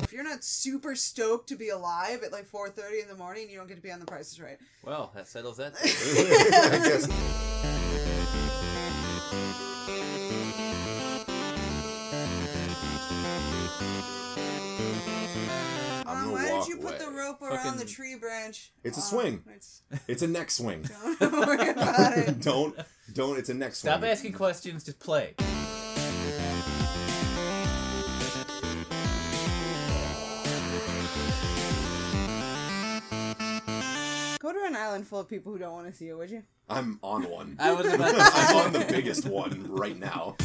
If you're not super stoked to be alive at like 4:30 in the morning, you don't get to be on The Price is Right. Well, that settles that. I guess. Why did you put the rope around the tree branch? It's a swing. It's a neck swing. Don't worry about it. Don't. It's a neck swing. Stop asking questions. Just play. Go to an island full of people who don't want to see you, would you? I'm on one. I was about to say. I'm on the biggest one right now.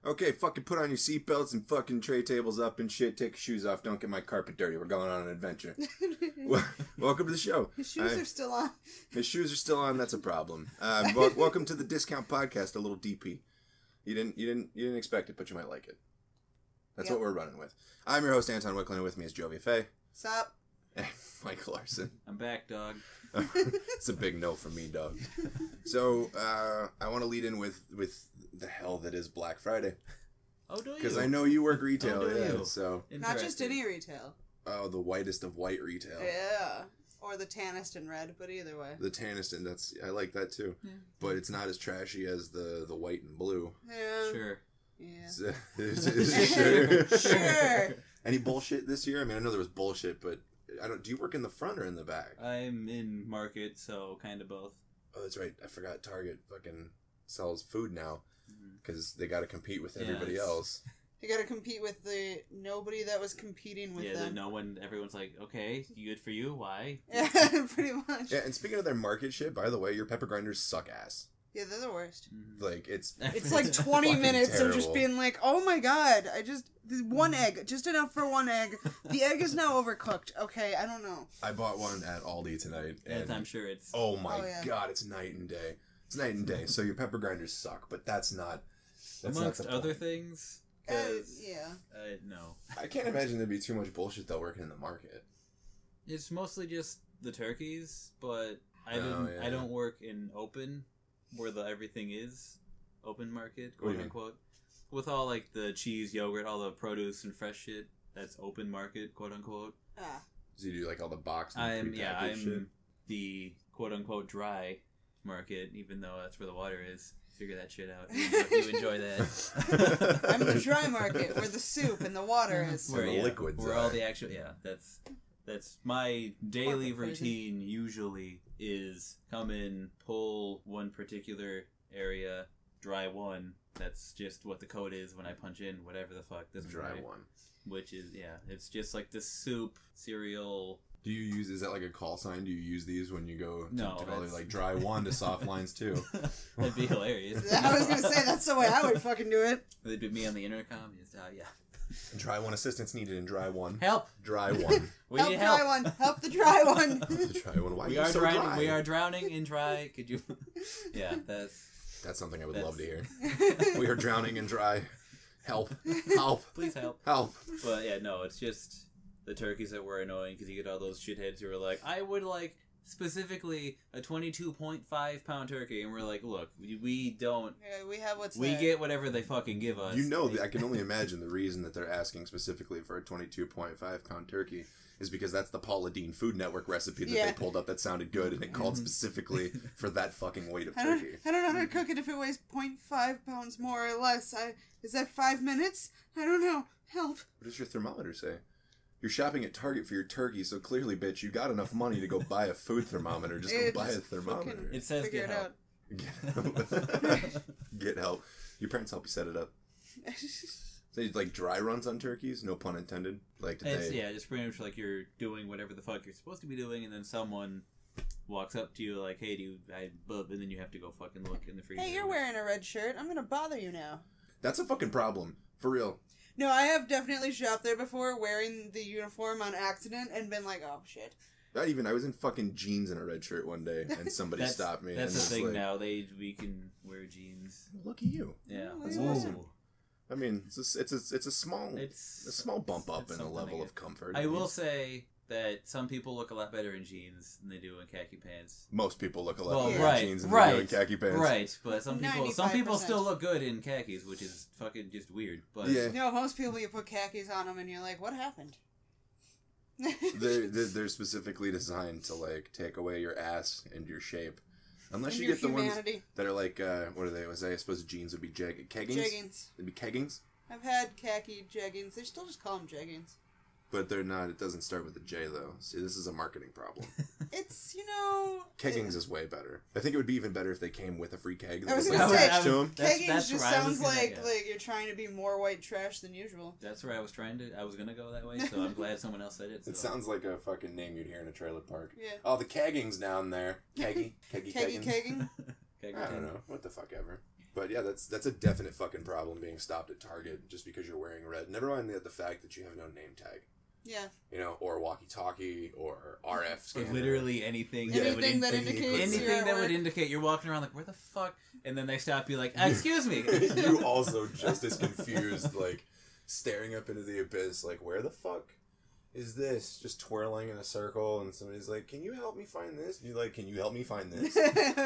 Okay, fucking put on your seatbelts and fucking tray tables up and shit. Take your shoes off. Don't get my carpet dirty. We're going on an adventure. Welcome to the show. His shoes are still on. His shoes are still on. That's a problem. Welcome to the Discount Podcast. A little DP. You didn't expect it, but you might like it. That's what we're running with. I'm your host Anton Wicklin, and with me is Jovi Faye. Sup? And Mike Larson. I'm back, dog. It's a big no for me, dog. So I want to lead in with the hell that is Black Friday. Oh, do you? Because I know you work retail, Oh, do yeah. you? So Not just any retail. oh, the whitest of white retail. Yeah. Or the tannest in red, but either way. The Tanniston, I like that too. Yeah. But it's not as trashy as the white and blue. Yeah. Sure. Yeah. Sure. Any bullshit this year? I mean, I know there was bullshit, but do you work in the front or in the back? I'm in market, so kind of both. Oh, that's right. I forgot Target fucking sells food now because they got to compete with everybody else. You got to compete with the nobody that was competing with them. No one. Everyone's like, okay, good for you. Why? Yeah, pretty much. Yeah, and speaking of their market shit, by the way, your pepper grinders suck ass. Yeah, they're the worst. Like, it's like 20 minutes terrible. of just being like, oh my god, one egg, just enough for one egg. The egg is now overcooked. Okay, I don't know. I bought one at Aldi tonight. And I'm sure it's... Oh my god, it's night and day. It's night and day. So your pepper grinders suck, but that's not amongst other things. Yeah. No. I can't imagine there'd be too much bullshit though working in the market. It's mostly just the turkeys, but I don't work in open, where everything is open market, quote unquote. With all like the cheese, yogurt, all the produce and fresh shit, that's open market, quote unquote. So you do like all the boxed and I'm shit? the quote unquote dry market, even though that's where the water is. Figure that shit out. You enjoy that. I'm the dry market where the soup and the water is. Where the liquids where all the actual that's my daily routine. Usually is come in, pull one particular area, dry one. That's just what the code is when I punch in whatever the fuck this dry one. Which is it's just like the soup, cereal. Do you use, is that like a call sign? Do you use these when you go to call it like dry one to soft lines too? That'd be hilarious. I was gonna say that's the way I would fucking do it. It'd be me on the intercom. Yeah. Dry one assistance needed in dry one. Help. Dry one. We help need dry help. one. Help the dry one. Help the dry one. Why we are you so drowning. dry? We are drowning in dry. Could you? Yeah, that's something I would love to hear. We are drowning in dry. Help. Help. Please help. Help. But yeah, no, it's just the turkeys that were annoying because you get all those shitheads who are like, I would like specifically a 22.5 pound turkey, and we're like, look, we don't. Yeah, we have what's we there. get whatever they fucking give us. You know, I can only imagine the reason that they're asking specifically for a 22.5 pound turkey is because that's the Paula Deen Food Network recipe that they pulled up that sounded good, and it called specifically for that fucking weight of turkey. I don't know how to cook it if it weighs 0.5 pounds more or less. Is that 5 minutes? I don't know. Help. What does your thermometer say? You're shopping at Target for your turkey, so clearly, bitch, you got enough money to go buy a food thermometer. Just go buy a thermometer. It says get help. Get help. Your parents help you set it up. So you like dry runs on turkeys? No pun intended. Like today. Just pretty much like you're doing whatever the fuck you're supposed to be doing, and then someone walks up to you like, hey, do you, and then you have to go fucking look in the freezer. Hey, you're wearing a red shirt. I'm gonna bother you now. That's a fucking problem. For real. No, I have definitely shopped there before wearing the uniform on accident and been like, oh, shit. Not even. I was in fucking jeans and a red shirt one day, and somebody stopped me. That's and the thing like, now. We can wear jeans. Look at you. Yeah, that's awesome. I mean, it's a small bump up in the level of comfort. I will say that some people look a lot better in jeans than they do in khaki pants. Most people look a lot better in jeans than they do in khaki pants. Right, but some people still look good in khakis, which is fucking just weird. But no, most people you put khakis on them and you're like, what happened? they're specifically designed to like take away your ass and your shape. Unless you get the ones that are like, what are they? I suppose jeans would be keggings? Jeggings. They'd be keggings? I've had khaki jeggings. They still just call them jeggings. But they're not. It doesn't start with a J, though. See, this is a marketing problem. It's, you know... Keggings is way better. I think it would be even better if they came with a free keg. I was going to say, keggings just sounds like you're trying to be more white trash than usual. That's where I was going to go that way, so I'm glad someone else said it. So. It sounds like a fucking name you'd hear in a trailer park. Yeah. Oh, the keggings down there. Kegging. Kegging. I don't know. What the fuck ever. But yeah, that's a definite fucking problem being stopped at Target just because you're wearing red. Never mind the fact that you have no name tag. Yeah. You know, or walkie-talkie, or RF scanner. Or literally anything. Anything that indicates anything that would indicate you're walking around like, where the fuck? And then they stop you like, excuse me. You also just as confused, like, staring up into the abyss, like, where the fuck is this? Just twirling in a circle, and somebody's like, can you help me find this? And you're like, can you help me find this?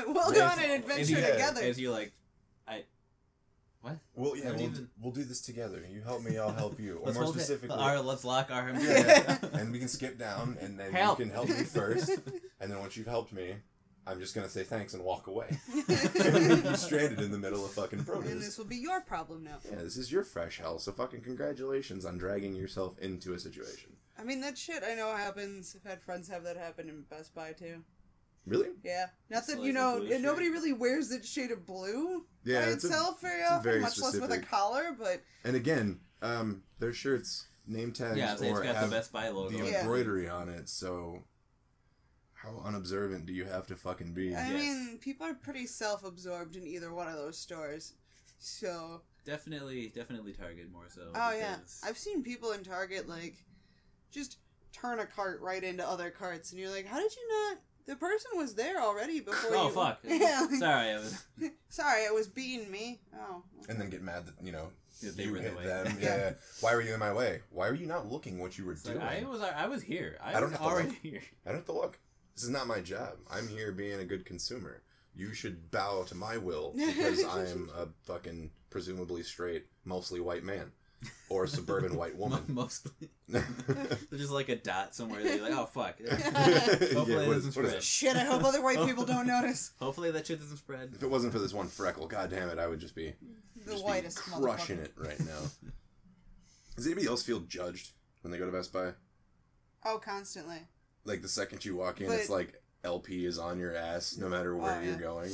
We'll go on an adventure together. As you're like, what? Well, yeah, we'll do this together. You help me, I'll help you. Or let's more specifically... let's lock arms. Yeah, and we can skip down, and then you can help me first. And then once you've helped me, I'm just going to say thanks and walk away. And leave you stranded in the middle of fucking produce. And this will be your problem now. Yeah, this is your fresh hell, so fucking congratulations on dragging yourself into a situation. I mean, that shit I know happens. I've had friends have that happen in Best Buy, too. Really? Yeah. Not that, you know, nobody really wears that shade of blue by itself very often, much less with a collar, but... And again, their shirts, name tags, or got have the Best Buy logo. The embroidery on it, so... How unobservant do you have to fucking be? I mean, people are pretty self-absorbed in either one of those stores, so... Definitely Target more so. Oh, yeah. I've seen people in Target, like, just turn a cart right into other carts, and you're like, how did you not... The person was there already before you... Oh, fuck. Yeah. Sorry, it was being me. Oh. Okay. And then get mad that, you know, they were hit them. Yeah. Why were you in my way? Why were you not looking what you were doing? I was here. I don't was have already to look. here. I don't have to look. This is not my job. I'm here being a good consumer. You should bow to my will because I'm a fucking presumably straight, mostly white man. Or suburban white woman. Mostly. There's just like a dot somewhere that you're like, oh, fuck. Hopefully it doesn't spread. Shit, I hope other white people don't notice. Hopefully that shit doesn't spread. If it wasn't for this one freckle, god damn it, I would just be crushing it right now. Does anybody else feel judged when they go to Best Buy? Oh, constantly. Like the second you walk in, it's like LP is on your ass no matter where you're going.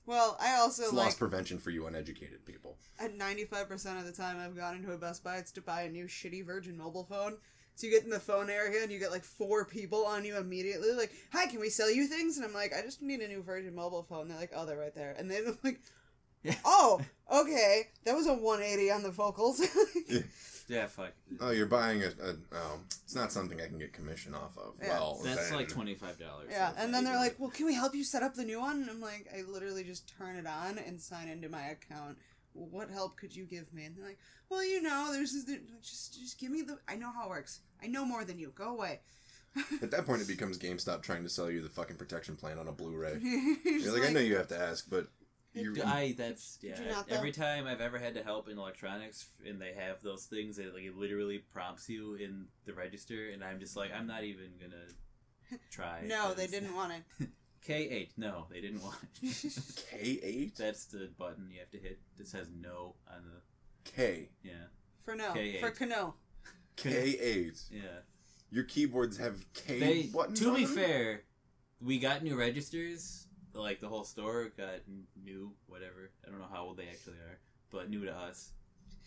Well, I also it's loss prevention for you uneducated people. At 95% of the time I've gone into a Best Buy, it's to buy a new shitty Virgin mobile phone. So you get in the phone area and you get like 4 people on you immediately. Like, hi, can we sell you things? And I'm like, I just need a new Virgin mobile phone. They're like, oh, they're right there. And they're like, oh, okay. That was a 180 on the vocals. Yeah, fuck. Oh, you're buying it's not something I can get commission off of. Yeah. Well, that's like $25. Yeah, and then they're like, well, can we help you set up the new one? And I'm like, I literally just turn it on and sign into my account. Well, what help could you give me? And they're like, well, you know, just give me I know how it works. I know more than you. Go away. At that point, it becomes GameStop trying to sell you the fucking protection plan on a Blu-ray. You're like, I know you have to ask, but... Every time I've ever had to help in electronics and they have those things that like it literally prompts you in the register and I'm just like I'm not even gonna try. No, they didn't want it. K8. No, they didn't want it. K8? That's the button you have to hit that says no on the K. Yeah. For no. K8. For Kano. K8. Yeah. Your keyboards have K buttons on them? To be fair, we got new registers. Like, the whole store got new, whatever. I don't know how old they actually are, but new to us.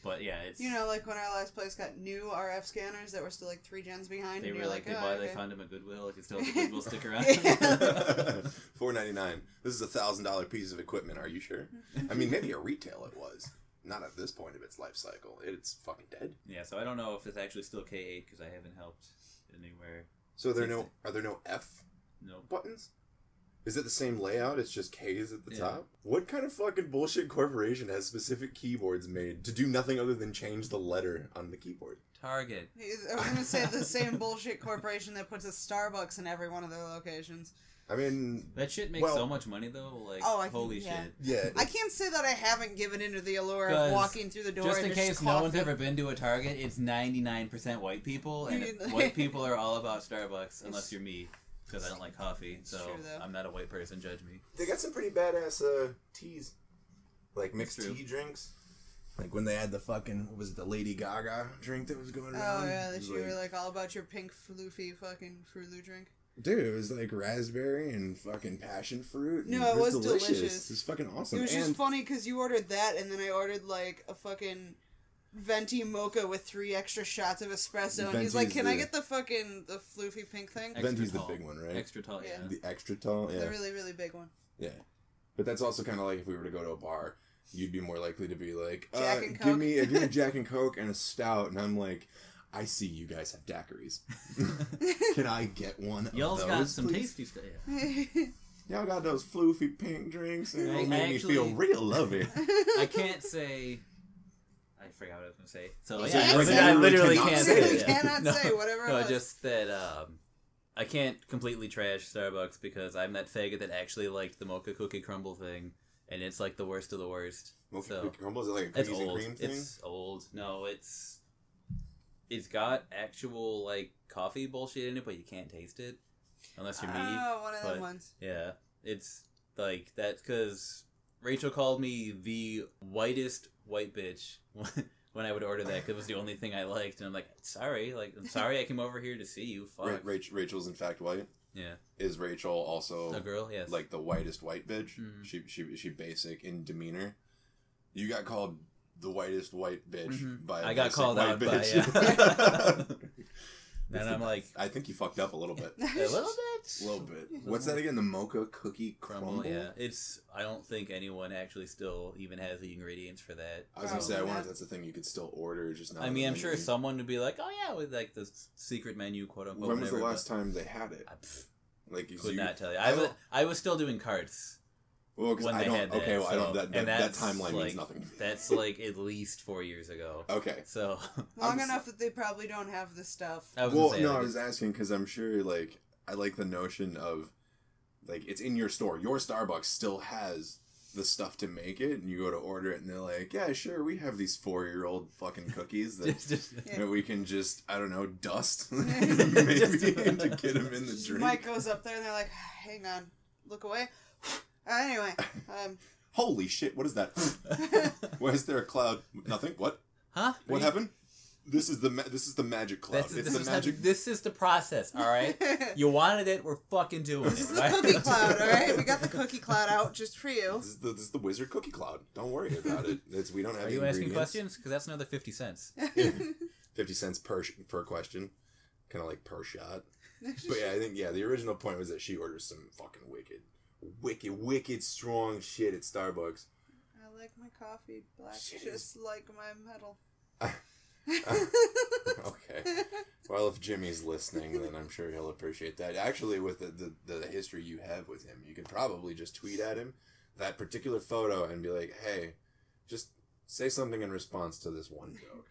But yeah, it's... You know, like when our last place got new RF scanners that were still like 3 gens behind. They and were you're like, okay. they found them at Goodwill. Like, it still has a Goodwill sticker on. $4.99. This is a $1,000 piece of equipment. Are you sure? I mean, maybe at retail it was. Not at this point of its life cycle. It's fucking dead. Yeah, so I don't know if it's actually still K8 because I haven't helped anywhere. So are there no F buttons? Is it the same layout? It's just K's at the top? What kind of fucking bullshit corporation has specific keyboards made to do nothing other than change the letter on the keyboard? Target. I was going to say the same bullshit corporation that puts a Starbucks in every one of their locations. I mean... That shit makes so much money, though. Like, holy shit. Yeah. I can't say that I haven't given into the allure of walking through the door just and in case no one's ever been to a Target, it's 99% white people, and white people are all about Starbucks, unless you're me. Because I don't like coffee, so true, I'm not a white person, judge me. They got some pretty badass teas. Like mixed tea drinks. Like when they had the fucking, what was it, the Lady Gaga drink that was going around? Oh yeah, that you were like all about your pink floofy fucking Fruit drink. Dude, it was like raspberry and fucking passion fruit. No, it was delicious. It was fucking awesome. It was just funny because you ordered that and then I ordered like a fucking venti mocha with 3 extra shots of espresso, and he's like, "Can I get the floofy pink thing?" Venti's the big one, right? Extra tall, yeah. The extra tall, yeah. The really, really big one. Yeah, but that's also kind of like if we were to go to a bar, you'd be more likely to be like, Jack and Coke. give me a Jack and Coke and a stout," and I'm like, "I see you guys have daiquiris. Can I get one of Y'all's those, got some please? tasty stuff. Y'all got those floofy pink drinks, and it made me feel real lovey." I can't say. I forgot what I was going to say. So I literally can't say it. You cannot say whatever it was. Just that I can't completely trash Starbucks because I'm that faggot that actually liked the mocha cookie crumble thing, and it's like the worst of the worst. Mocha cookie crumble? Is it like a cookies and cream thing? It's old. No, it's got actual like coffee bullshit in it, but you can't taste it unless you're me. Oh, one of them ones. Yeah, it's like that's because Rachel called me the whitest white bitch when I would order that because it was the only thing I liked, and I'm like, I'm sorry I came over here to see you. Fuck. Rachel's in fact white. Yeah. Is Rachel also a girl? Yes. Like the whitest white bitch? Mm-hmm. She basic in demeanor. You got called the whitest white bitch by a I got called out bitch. by And I'm like, I think you fucked up a little bit. A little bit. What's that again? The mocha cookie crumble? Yeah, I don't think anyone actually still even has the ingredients for that. I was gonna say, I wonder if that's a thing you could still order, just not. I mean, I'm sure someone would be like, "Oh yeah," with like the secret menu, quote unquote. When was the last time they had it? Like, could not tell you. I was still doing carts. Well, because I don't. Okay, well, I don't. That timeline means nothing. That's like at least 4 years ago. Okay, so long enough that they probably don't have the stuff. I was asking because I'm sure, like, I like the notion of, like, it's in your store. Your Starbucks still has the stuff to make it, and you go to order it, and they're like, "Yeah, sure, we have these 4-year-old fucking cookies that we can just, I don't know, dust maybe to get them in the drink." Mike goes up there, and they're like, "Hang on, look away." Anyway, holy shit! What is that? Why is there a cloud? Nothing. What? Huh? What happened? This is the magic cloud. This is the process. All right. You wanted it. We're fucking doing it. This is the cookie cloud. All right. We got the cookie cloud out just for you. This is the wizard cookie cloud. Don't worry about it. We don't have. Are you asking questions? Because that's another 50 cents. 50 cents per question, kind of like per shot. But yeah, I think the original point was that she orders some fucking wicked strong shit at Starbucks. I like my coffee black, just like my metal. Okay. Well, if Jimmy's listening, then I'm sure he'll appreciate that. Actually, with the history you have with him, you could probably just tweet at him that particular photo and be like, "Hey, just say something in response to this one joke."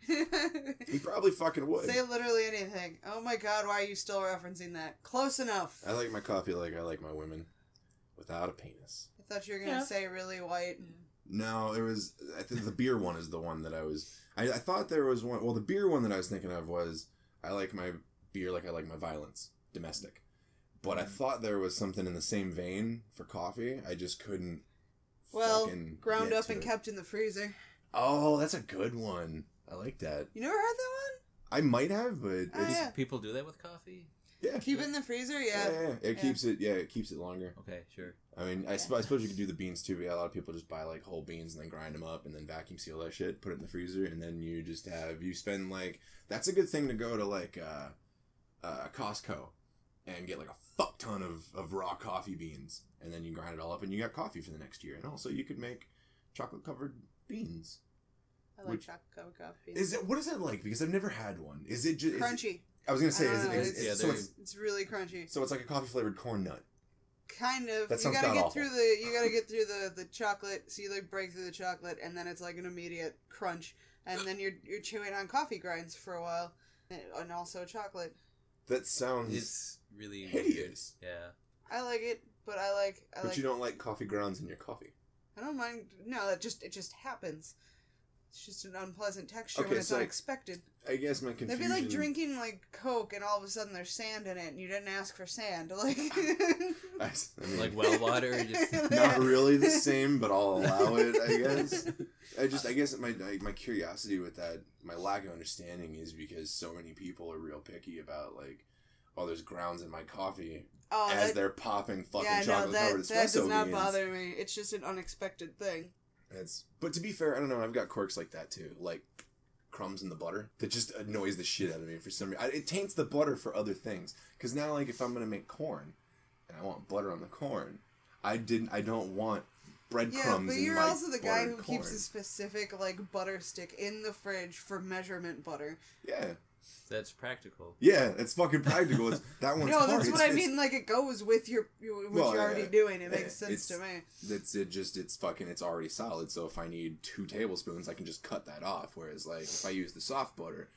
He probably fucking would. Say literally anything. Oh my god, why are you still referencing that? Close enough. I like my coffee like I like my women. Without a penis. I thought you were going to say really white. No, it was... I think the beer one is the one that I was... I thought there was one... Well, the beer one that I was thinking of was... I like my beer like I like my violence. Domestic. But I thought there was something in the same vein for coffee. I just couldn't... ground up and kept in the freezer. Oh, that's a good one. I like that. You never heard that one? I might have, but... People do that with coffee? Yeah. Keep it in the freezer, yeah. It keeps it. Yeah, it keeps it longer. Okay, sure. I mean, I suppose you could do the beans too. But yeah, a lot of people just buy like whole beans and then grind them up and then vacuum seal that shit, put it in the freezer, and then you spend like, that's a good thing to go to like Costco and get like a fuck ton of raw coffee beans, and then you grind it all up and you got coffee for the next year. And also you could make chocolate covered beans. I like chocolate covered coffee beans. What is it like? Because I've never had one. Is it just crunchy? I was gonna say, it's really crunchy. So it's like a coffee flavored corn nut. Kind of. That sounds you gotta god get awful. through the chocolate. So you like break through the chocolate, and then it's like an immediate crunch, and then you're chewing on coffee grinds for a while, and also chocolate. That sounds it's really hideous. Weird. Yeah. I like it, but I like. But you don't like coffee grounds in your coffee. I don't mind. No, it just happens. It's just an unpleasant texture when it's unexpected. I guess my confusion... That'd be like drinking, like, Coke, and all of a sudden there's sand in it, and you didn't ask for sand. Like, I mean, like well water? Just... Not really the same, but I'll allow it, I guess. I guess my curiosity with that, my lack of understanding is because so many people are real picky about, like, oh, there's grounds in my coffee they're popping fucking chocolate-covered espresso beans. That does not bother me. It's just an unexpected thing. But to be fair, I don't know, I've got quirks like that too. Like crumbs in the butter that just annoys the shit out of me for some reason. It taints the butter for other things. Because now, like, if I'm going to make corn and I want butter on the corn, I don't want breadcrumbs in my but you're also the guy who corn. keeps a specific, like, butter stick in the fridge for measurement butter. Yeah. That's practical. Yeah, it's fucking practical. That one's hard. That's what I mean. Like, it goes with what you're already doing. It makes sense to me. It's already solid. So if I need 2 tablespoons, I can just cut that off. Whereas, like, if I use the soft butter,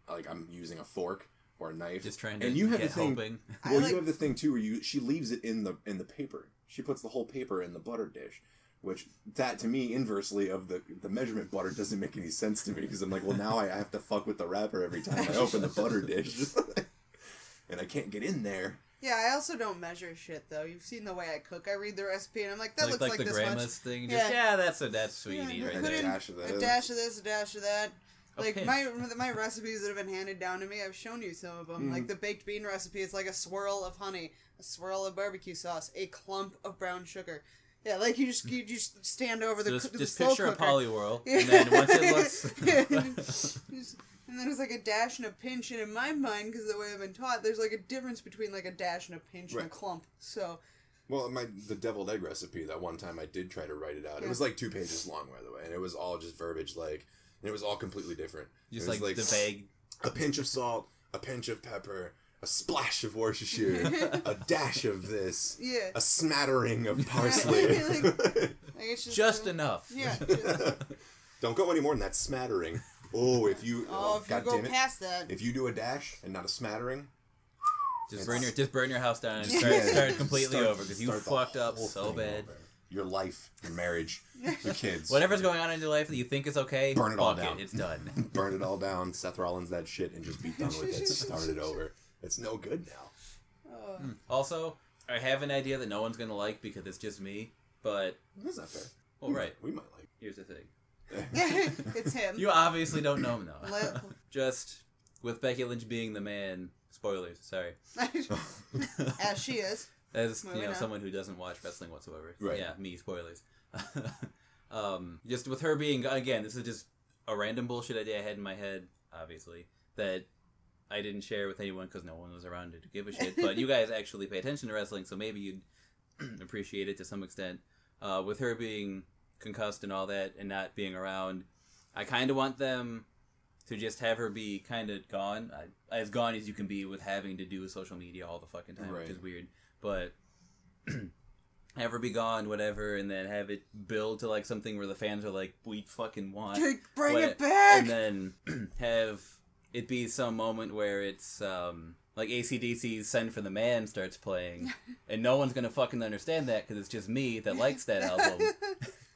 I'm using a fork or a knife. Just trying to and you have get the thing, helping. Well, you have the thing too where she leaves it in the paper. She puts the whole paper in the butter dish. Which, that, to me, inversely of the measurement butter doesn't make any sense to me. Because I'm like, well, now I have to fuck with the wrapper every time I open the butter dish. And I can't get in there. Yeah, I also don't measure shit, though. You've seen the way I cook. I read the recipe, and I'm like, that looks like the this grandma's much. Thing. That's sweetie right there. A dash of that. A dash of this, a dash of that. Like, Okay. my recipes that have been handed down to me, I've shown you some of them. Like, the baked bean recipe is like a swirl of honey, a swirl of barbecue sauce, a clump of brown sugar. Yeah, like you just stand over the just slow picture cooker. a polywhirl, and then once it looks... and then it's like a dash and a pinch, and in my mind, because the way I've been taught, there's like a difference between like a dash and a pinch and a clump. So, well, the deviled egg recipe, that one time I did try to write it out. It was like 2 pages long, by the way, and it was all just verbiage, like, and it was all completely different. Just like the vague... A pinch of salt, a pinch of pepper, a splash of Worcestershire, a dash of this, a smattering of parsley. it's just enough. Yeah. Don't go any more than that smattering. Oh, if you go past that. If you do a dash and not a smattering, just burn your house down and start completely over because you fucked up so bad. Over. Your life, your marriage, your kids. Whatever's going on in your life that you think is okay, burn it all down. It's done. Burn it all down. Seth Rollins that shit and just be done with it. Start it over. It's no good now. Also, I have an idea that no one's going to like because it's just me, but... That's not fair. Well, right. We might like. Here's the thing. It's him. You obviously don't know him, though. Just with Becky Lynch being the man... Spoilers, sorry. As she is. As, someone who doesn't watch wrestling whatsoever. Right. Yeah, me, spoilers. Just with her being... Again, this is just a random bullshit idea I had in my head, obviously, that... I didn't share with anyone because no one was around to give a shit. But you guys actually pay attention to wrestling, so maybe you'd appreciate it to some extent. With her being concussed and all that and not being around, I kind of want them to just have her be kind of gone. As gone as you can be with having to do social media all the fucking time, which is weird. But have her be gone, whatever, and then have it build to like something where the fans are like, we fucking want... Bring it back! And then have... it be some moment where it's, like AC/DC's Send for the Man starts playing, and no one's gonna fucking understand that because it's just me that likes that album.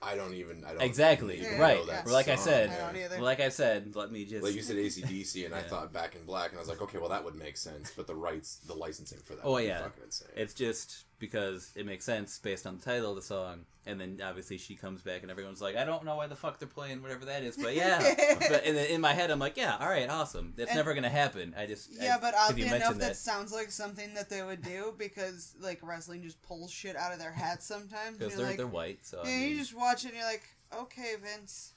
I don't exactly, even right. know that Like I said, like I said, let me just... Like you said AC/DC, and I thought Back in Black, and I was like, okay, well, that would make sense, but the licensing for that would be fucking insane. It's just... because it makes sense based on the title of the song. And then obviously she comes back and everyone's like, I don't know why the fuck they're playing whatever that is, but yeah. But and then in my head I'm like, yeah, all right, awesome. That's never gonna happen. But oddly enough, that sounds like something that they would do because like wrestling just pulls shit out of their hats sometimes. Because they're white. So yeah, you just watch it and you're like, okay, Vince.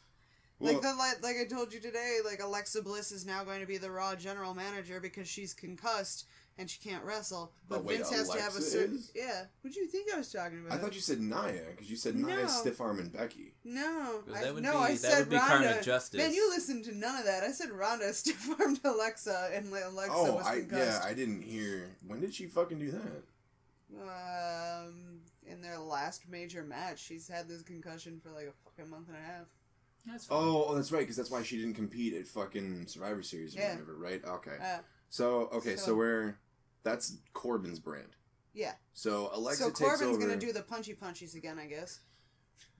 Well, like I told you today, like Alexa Bliss is now going to be the Raw general manager because she's concussed and she can't wrestle. But wait, Vince has to have a certain... Yeah. What do you think I was talking about? I thought you said Nia, because you said Nia, Stiff Arm, and Becky. No. I said Ronda. Justice. Man, you listened to none of that. I said Ronda stiff armed Alexa, and Alexa was concussed. I didn't hear... When did she fucking do that? In their last major match. She's had this concussion for like a fucking month and a half. That's fine. Oh, that's right, because that's why she didn't compete at fucking Survivor Series or whatever, right? Okay. So we're... That's Corbin's brand. Yeah. So Alexa takes Corbin's over... going to do the punchies again, I guess.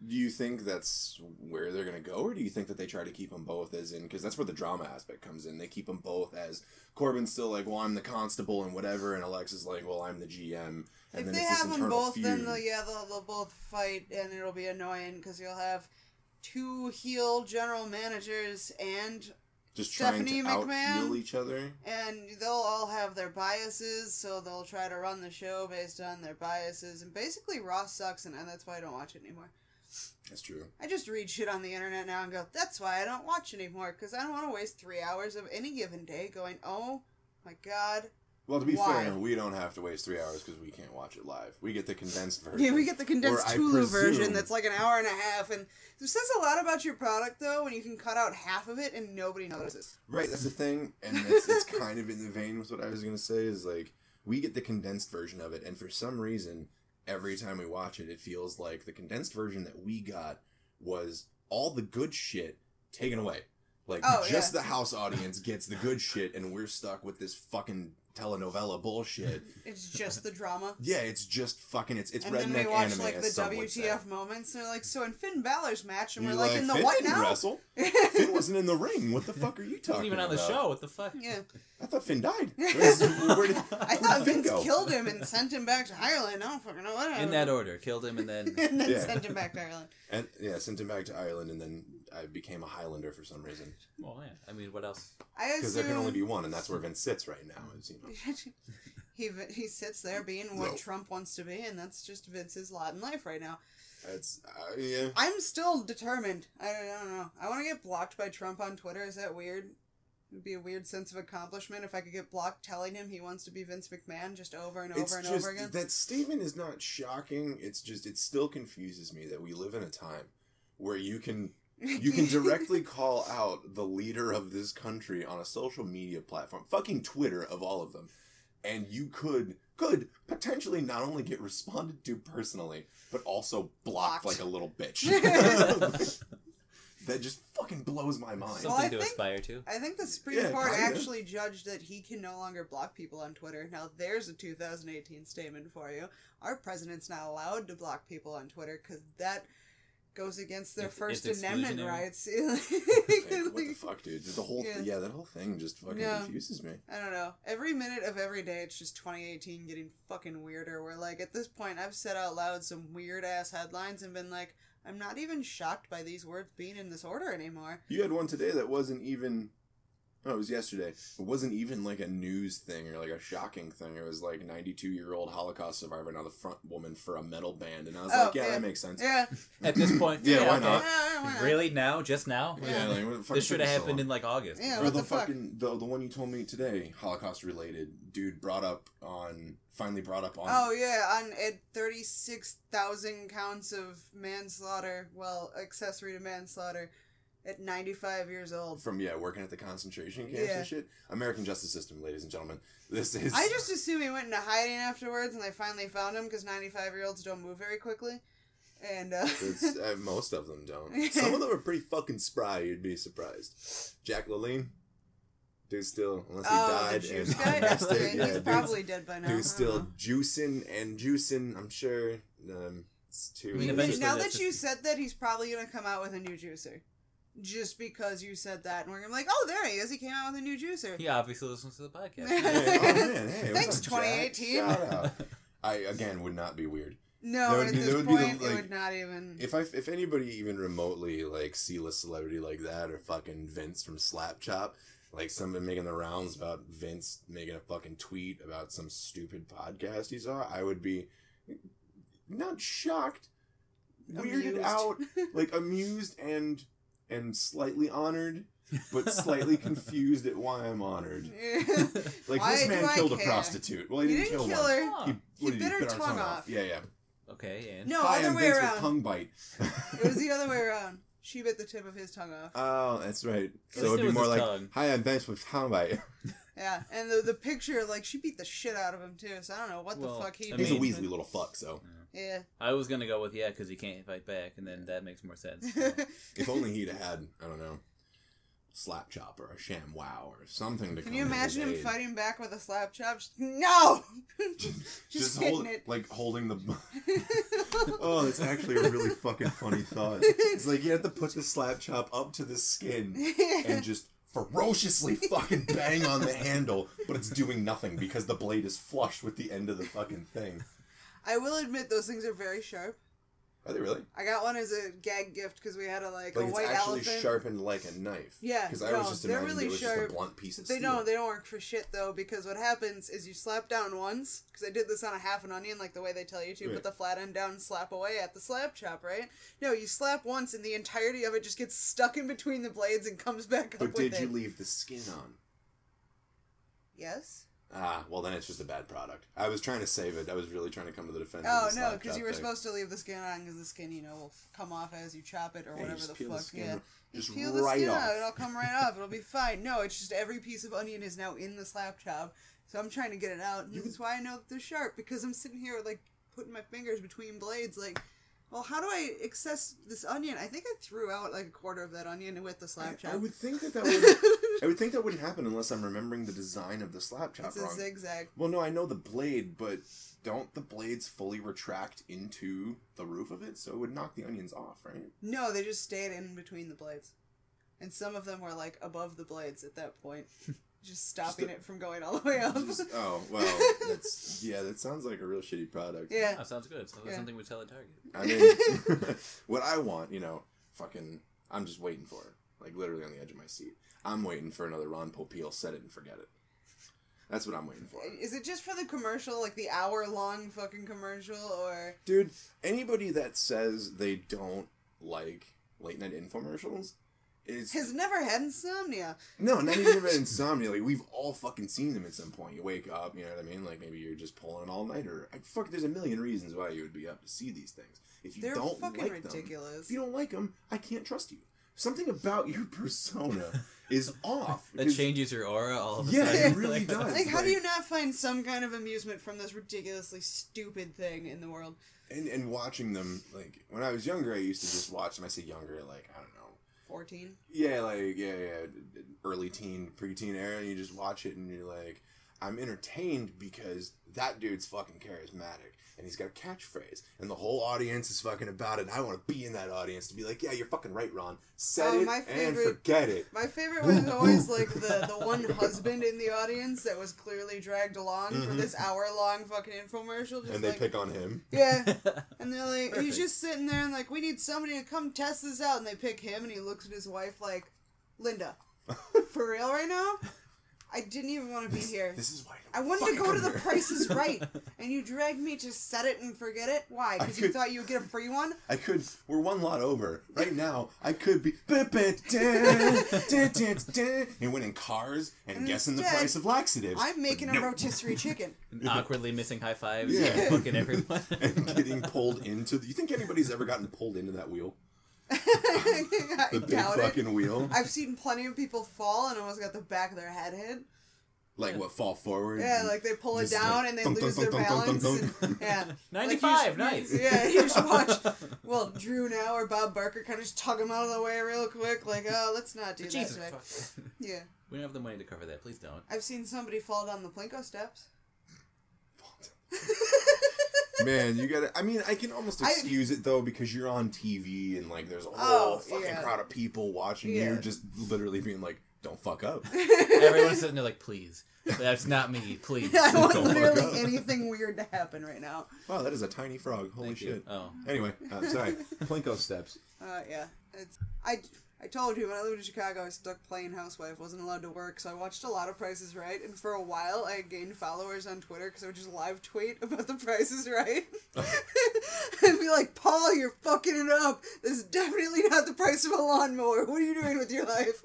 Do you think that's where they're going to go, or do you think that they try to keep them both as in... Because that's where the drama aspect comes in. They keep them both as... Corbin's still like, well, I'm the constable and whatever, and Alexa's like, well, I'm the GM. And if then they it's this have them internal both, feud. then they'll both fight, and it'll be annoying, because you'll have two heel general managers and... Just Stephanie trying to McMahon, out-heel each other? And they'll all have their biases, so they'll try to run the show based on their biases. And basically, Raw sucks, and that's why I don't watch it anymore. That's true. I just read shit on the internet now and go, that's why I don't watch anymore, because I don't want to waste 3 hours of any given day going, oh my god. Well, to be fair, we don't have to waste 3 hours because we can't watch it live. We get the condensed version. Yeah, we get the condensed Hulu version that's like an hour and a half. And it says a lot about your product, though, when you can cut out half of it and nobody notices. Right, that's the thing. And it's kind of in the vein with what I was going to say is, like, we get the condensed version of it. And for some reason, every time we watch it, it feels like the condensed version that we got was all the good shit taken away. Like, the house audience gets the good shit, and we're stuck with this fucking telenovela bullshit. It's just the drama. Yeah, it's just fucking, it's and redneck anime. And then we watch, anime, like, the WTF moments, and they're like, so in Finn Balor's match, and you're we're like, in the white now? Wrestle? Finn wasn't in the ring. What the fuck are you talking about? He wasn't even on the show. What the fuck? Yeah. I thought Finn died. I thought Vince killed him and sent him back to Ireland. I don't fucking know what happened. In that order. Killed him and then... sent him back to Ireland. And sent him back to Ireland, and then I became a Highlander for some reason. Well, yeah. I mean, what else? Because there can only be one, and that's where Vince sits right now. As you know. He sits there being what Trump wants to be, and that's just Vince's lot in life right now. It's yeah. I'm still determined. I don't know. I want to get blocked by Trump on Twitter. Is that weird? It would be a weird sense of accomplishment if I could get blocked telling him he wants to be Vince McMahon just over and over again. That statement is not shocking. It's just, it still confuses me that we live in a time where you can directly call out the leader of this country on a social media platform, fucking Twitter of all of them, and you could potentially not only get responded to personally, but also blocked like a little bitch. That just fucking blows my mind. Something to aspire to. I think the Supreme Court actually judged that he can no longer block people on Twitter. Now, there's a 2018 statement for you. Our president's not allowed to block people on Twitter because that goes against their First Amendment rights. Like, what the fuck, dude? The whole that whole thing just fucking confuses me. I don't know. Every minute of every day, it's just 2018 getting fucking weirder. Where, like, at this point, I've said out loud some weird-ass headlines and been like, I'm not even shocked by these words being in this order anymore. You had one today that wasn't even... Oh, it was yesterday. It wasn't even like a news thing or like a shocking thing. It was like 92-year-old Holocaust survivor, now the front woman for a metal band. And I was like, that makes sense. Yeah. At this point. Why not? Really? Now? Just now? Yeah. Like, this should have happened in like August. Yeah, or the fucking... The one you told me today, Holocaust-related, dude finally brought up on... Oh, yeah, on 36,000 counts of manslaughter, accessory to manslaughter, at 95 years old. From, working at the concentration camps and shit. American justice system, ladies and gentlemen. This is... I just assume he went into hiding afterwards and they finally found him because 95-year-olds don't move very quickly. And, most of them don't. Some of them are pretty fucking spry, you'd be surprised. Jack LaLanne? Dude's still, unless he died. The juice guy? He's probably dead by now. Dude's still juicing, I'm sure. It's too... Now that you said that, he's probably going to come out with a new juicer. Just because you said that, and we're gonna be like, oh, there he is. He came out with a new juicer. He obviously listens to the podcast. Hey, oh man, hey, thanks, 2018. Shout out. I, again, would not be weird. No, at this point, it would not even... If anybody even remotely, like, C-list celebrity like that, or fucking Vince from Slap Chop, like, somebody making the rounds about Vince making a fucking tweet about some stupid podcast he saw, I would be not shocked, weirded out, like, amused and slightly honored, but slightly confused at why I'm honored. Like, this man killed a prostitute. Well, he didn't kill her. Oh. He bit her tongue off. Yeah. Okay, and... No, other way around. With tongue bite. It was the other way around. She bit the tip of his tongue off. Oh, that's right. So it'd be more like, tongue. Hi, I'm Vince with tongue bite. Yeah, and the picture, like, she beat the shit out of him, too, so I don't know what the fuck he did. He's a Weasley little fuck, so... Yeah. I was gonna go with, because he can't fight back, and then that makes more sense. If only he'd had, I don't know, Slap Chop or a Sham Wow or something to Can you imagine him fighting back with a slap chop? No! just hitting it. Like, holding the... Oh, it's actually a really fucking funny thought. It's like you have to put the slap chop up to the skin and just ferociously fucking bang on the handle, but it's doing nothing because the blade is flush with the end of the fucking thing. I will admit those things are very sharp. Are they really? I got one as a gag gift because we had a white it's actually elephant. Sharpened like a knife. Yeah, because I was just imagining really it was sharp. just a blunt piece of steel. They don't work for shit though, because what happens is you slap down once, because I did this on a half an onion like the way they tell you to, right. Put the flat end down and slap away at the slap chop, right? No, you slap once and the entirety of it just gets stuck in between the blades and comes back up with it. But did you leave the skin on? Yes. Ah, well then it's just a bad product. I was trying to save it. I was really trying to come to the defense. Oh no, because you were supposed to leave the skin on, because the skin, will come off as you chop it or whatever the fuck. Just peel the skin out. It'll come right off. It'll be fine. No, it's just every piece of onion is now in the slap chop, so I'm trying to get it out. And this is why I know that they're sharp, because I'm sitting here like putting my fingers between blades, like. Well, how do I access this onion? I think I threw out like a quarter of that onion with the slap chop. I would think that would. I would think that wouldn't happen unless I'm remembering the design of the slap chop wrong. It's a zigzag. Well, no, I know the blade, but don't the blades fully retract into the roof of it? So it would knock the onions off, right? No, they just stayed in between the blades, and some of them were like above the blades at that point. Just stopping it from going all the way up. Oh, well, that sounds like a real shitty product. Yeah. That sounds good. So that's something we sell at Target. I mean, what I want, I'm just waiting for it. Like, literally on the edge of my seat. I'm waiting for another Ron Popeil set it and forget it. That's what I'm waiting for. Is it just for the commercial, like the hour-long fucking commercial, or... Dude, anybody that says they don't like late-night infomercials... has never had insomnia. No, not even about insomnia. Like, we've all fucking seen them at some point. You wake up, you know what I mean? Like, maybe you're just pulling an all-nighter. There's a million reasons why you would be up to see these things. If you don't like them, if you don't like them, I can't trust you. Something about your persona is off. That changes your aura all of a sudden. Yeah, it really does. Like, how do you not find some kind of amusement from this ridiculously stupid thing in the world? And watching them, like, when I was younger, I used to just watch them. I say younger, like, I don't know. 14? Yeah, early teen, preteen era, and you just watch it and you're like, I'm entertained because that dude's fucking charismatic, and he's got a catchphrase, and the whole audience is fucking about it, and I want to be in that audience to be like, yeah, you're fucking right, Ron. Set it and forget it. My favorite was always, like, the one husband in the audience that was clearly dragged along for this hour-long fucking infomercial. Just and they pick on him. Yeah. And they're like, he's just sitting there and like, we need somebody to come test this out, and they pick him, and he looks at his wife like, Linda, for real right now? I didn't even want to be here. This is why I wanted to go to The Price is Right, and you dragged me to set it and forget it? Why? Because you thought you would get a free one? I could. We're one lot over. Right now, I could be and winning cars and guessing the price of laxatives. I'm making a rotisserie chicken. Awkwardly missing high fives. Yeah. Fucking everyone. And getting pulled into... You think anybody's ever gotten pulled into that wheel? The big fucking wheel. I've seen plenty of people fall and almost got the back of their head hit. Like what, fall forward? Yeah, like they pull it down and they lose their balance. Yeah. 95, nice. Yeah, you just watch, Drew now or Bob Barker kind of just tug him out of the way real quick. Like, oh, let's not do that today. Yeah. We don't have the money to cover that. Please don't. I've seen somebody fall down the Plinko steps. Man, you gotta... I mean, I can almost excuse it, though, because you're on TV and, like, there's a whole fucking crowd of people watching you just literally being like, don't fuck up. Everyone's sitting there like, please. That's not me, please. I want Don't fuck literally up. anything weird to happen right now. Wow, that is a tiny frog. Holy Thank shit. you. Oh. Anyway, sorry. Plinko steps. Yeah. I told you, when I lived in Chicago, I was stuck playing housewife, wasn't allowed to work, so I watched a lot of Price is Right, and for a while I gained followers on Twitter because I would just live tweet about the Price is Right. And be like, Paul, you're fucking it up. This is definitely not the price of a lawnmower. What are you doing with your life?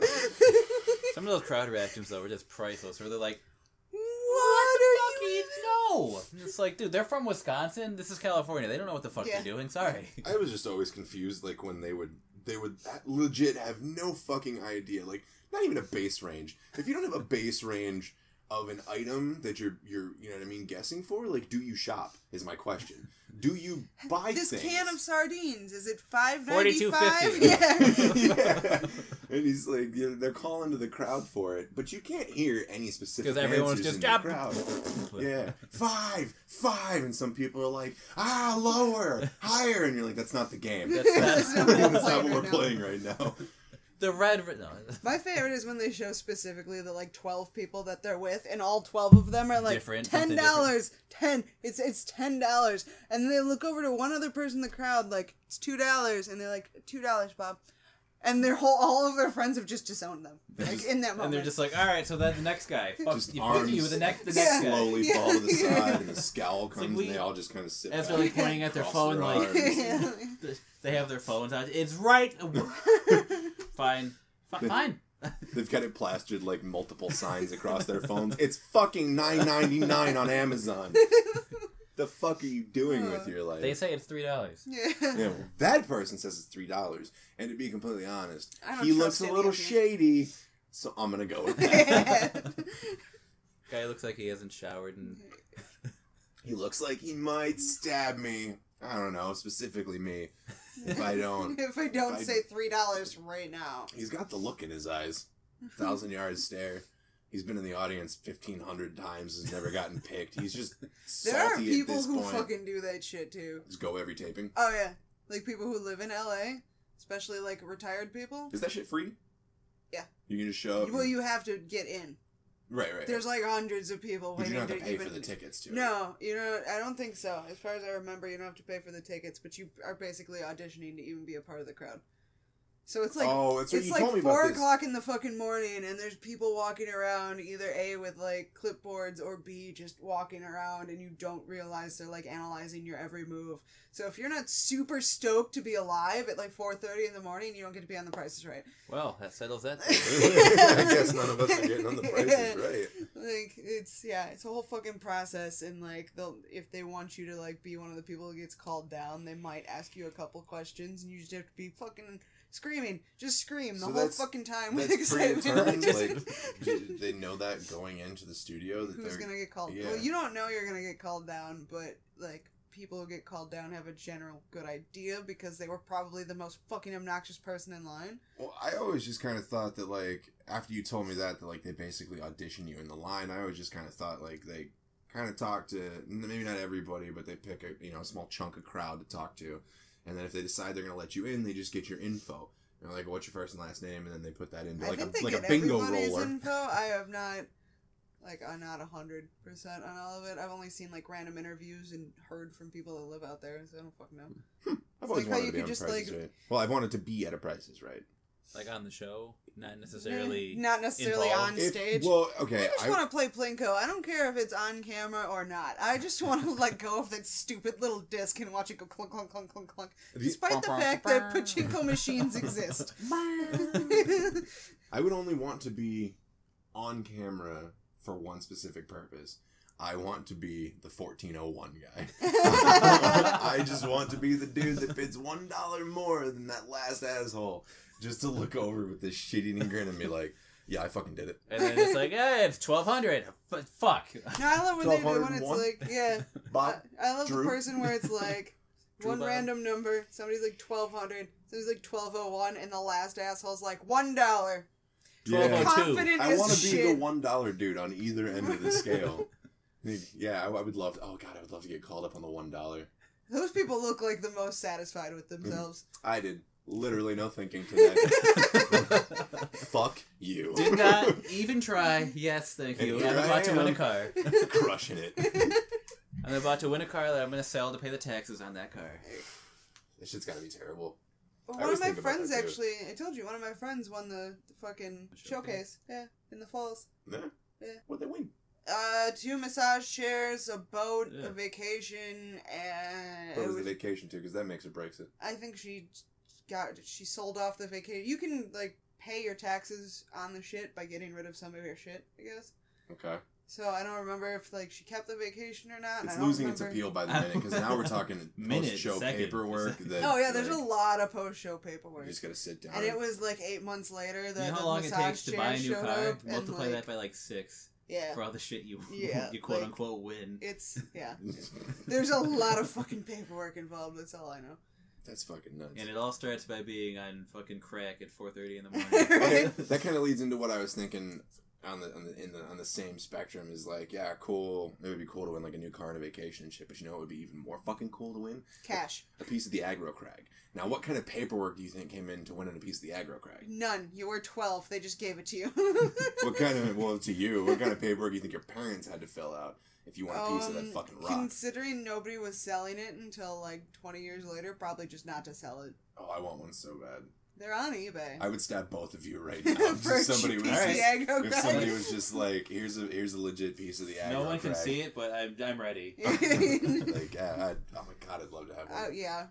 Some of those crowd reactions, though, were just priceless, where they're like, what are you... No! It's like, dude, they're from Wisconsin. This is California. They don't know what the fuck they're doing. Sorry. I was just always confused, like, when they would legit have no fucking idea. Like, not even a base range. If you don't have a base range of an item that you're you know what I mean, guessing for, like, do you shop, is my question. Do you buy this things? can of sardines, is it $42.50. Yeah. Yeah. And he's like, they're calling to the crowd for it, but you can't hear any specific because everyone's answers just in the crowd. Yeah, five, and some people are like, lower, higher, and you're like, that's not the game. That's not what we're playing right now. The red... No. My favorite is when they show specifically the, like, 12 people that they're with, and all 12 of them are like, Different, $10, it's $10, and then they look over to one other person in the crowd, like, it's $2, and they're like, $2, Bob. And all of their friends have just disowned them, like, in that moment. And they're just like, all right, so that's the next guy. Fuck Just you, arms you, the next guy. slowly fall to the side, and the scowl comes, like and they all just kind of sit as back, they're like pointing at their cross phone, like arms. they have their phones out. It's right. Fine. They've got it plastered like multiple signs across their phones. It's fucking $9.99 on Amazon. The fuck are you doing with your life? They say it's $3. Yeah. Well, that person says it's $3, and to be completely honest, I don't he trust looks a any little of you. shady, so I'm gonna go with that. Guy looks like he hasn't showered and He looks like he might stab me. I don't know, specifically me. If I don't say $3 right now. He's got the look in his eyes. 1,000-yard stare. He's been in the audience 1,500 times. Has never gotten picked. He's just salty There are people at this who point. fucking do that shit too. Just go every taping. Oh yeah, like people who live in LA, especially like retired people. Is that shit free? Yeah. You can just show up. Well, you have to get in. Right. There's like hundreds of people But waiting you don't have to to pay even... for the tickets too. No, I don't think so. As far as I remember, you don't have to pay for the tickets, but you are basically auditioning to even be a part of the crowd. So it's like, oh, it's it's you like told me 4 about this. o'clock in the fucking morning, and there's people walking around, either A, with like clipboards, or B, just walking around, and you don't realize they're like analyzing your every move. So if you're not super stoked to be alive at like 4:30 in the morning, you don't get to be on The Price is Right. well, that settles that. I guess none of us are getting on The Price is Right. Like it's a whole fucking process, and like if they want you to like be one of the people who gets called down, they might ask you a couple questions, and you just have to be fucking screaming, just scream the whole fucking time with That's excitement. predetermined. Like, they know that going into the studio that Who's gonna get called? Yeah. Well, you don't know you're gonna get called down, but like people who get called down have a general good idea because they were probably the most fucking obnoxious person in line. Well, I always just kind of thought that, like, after you told me that like, they basically audition you in the line, I always just kind of thought, like, they kind of talk to, maybe not everybody, but they pick a small chunk of crowd to talk to, and then if they decide they're going to let you in, they just get your info. You know, like, what's your first and last name, and then they put that into, like, a bingo roller. Info. I have not... Like, I'm not 100% on all of it. I've only seen, like, random interviews and heard from people that live out there, so I don't fucking know. I've always like how wanted you to be could on just, Price is like... Right. Well, I've wanted to be at a Price is Right. Like on the show, not necessarily Not necessarily involved. on stage. Well, okay. I just want to play Plinko. I don't care if it's on camera or not. I just want to let go of that stupid little disc and watch it go clunk, clunk, clunk, clunk, clunk. Despite the fact that pachinko machines exist. I would only want to be on camera for one specific purpose. I want to be the 1401 guy. I just want to be the dude that bids $1 more than that last asshole, just to look over with this shit-eating grin and be like, yeah, I fucking did it. And then it's like, hey, it's 1,200. Fuck. No, I love when they do when it's 1201? like, yeah. Bob, I love Drew? the person where it's like, Drew one Bob? random number, somebody's like 1,200, somebody's like 1,201, and the last asshole's like $1. Yeah. 1202. Confident I as want to be shit. the $1 dude on either end of the scale. Yeah, I would love to. Oh, God, I would love to get called up on the $1. Those people look like the most satisfied with themselves. I did. Literally no thinking today. Fuck you. Did not even try. Yes, thank you. I'm about to win a car. Crushing it. I'm about to win a car that I'm going to sell to pay the taxes on that car. This shit's gotta be terrible. Well, one of my friends actually, I told you, one of my friends won the fucking showcase. Yeah, in the falls. Yeah? Yeah. What'd they win? 2 massage chairs, a boat, a vacation, and... What was the vacation to? Because that makes or breaks it. I think she sold off the vacation. You can, like, pay your taxes on the shit by getting rid of some of your shit, I guess. Okay. So I don't remember if, like, she kept the vacation or not. It's losing its appeal by the minute, because now we're talking post-show paperwork. Oh, yeah, there's a lot of post-show paperwork. You just gotta sit down. And it was, like, 8 months later that you know how long it takes to buy a new car? Multiply that by, like, 6. Yeah. For all the shit you like, quote-unquote win. It's, yeah. There's a lot of fucking paperwork involved, that's all I know. That's fucking nuts. And it all starts by being on fucking crack at 4:30 in the morning. Okay, that kind of leads into what I was thinking on the same spectrum is like, yeah, cool. It would be cool to win like a new car and a vacation and shit, but you know what would be even more fucking cool to win? Cash. A piece of the aggro crag. Now, what kind of paperwork do you think came into winning a piece of the aggro crag? None. You were 12. They just gave it to you. What kind of, well, to you, what kind of paperwork do you think your parents had to fill out if you want a piece of that fucking rock? Considering nobody was selling it until like 20 years later, probably just not to sell it. Oh, I want one so bad. They're on eBay. I would stab both of you right now. For somebody was just, if somebody was just like, here's a legit piece of the aggro. No one can crag. see it, but I'm ready. Like, oh my god, I'd love to have one. Yeah.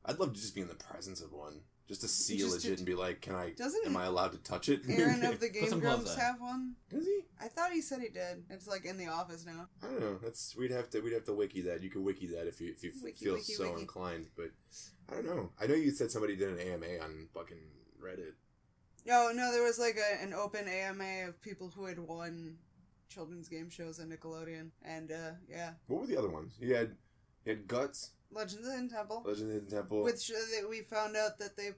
I'd love to just be in the presence of one, just to see Just legit and be like, Doesn't am I allowed to touch it? Aaron of the Game Grumps have one? Does he? I thought he said he did. It's like in the office now. I don't know. We'd have to wiki that. You can wiki that if you feel so inclined. But I don't know. I know you said somebody did an AMA on fucking Reddit. No, there was like an open AMA of people who had won children's game shows on Nickelodeon, and yeah. What were the other ones? You had Guts. Legends of the Hidden Temple. Legends of the Hidden Temple. Which we found out that they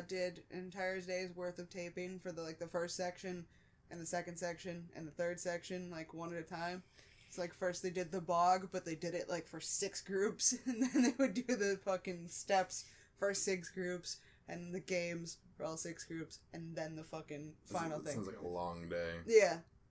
did an entire day's worth of taping for the first section, and the second section, and the third section, like one at a time. It's like first they did the bog, but they did it like for 6 groups, and then they would do the fucking steps for 6 groups, and the games for all 6 groups, and then the fucking final thing. Sounds like a long day.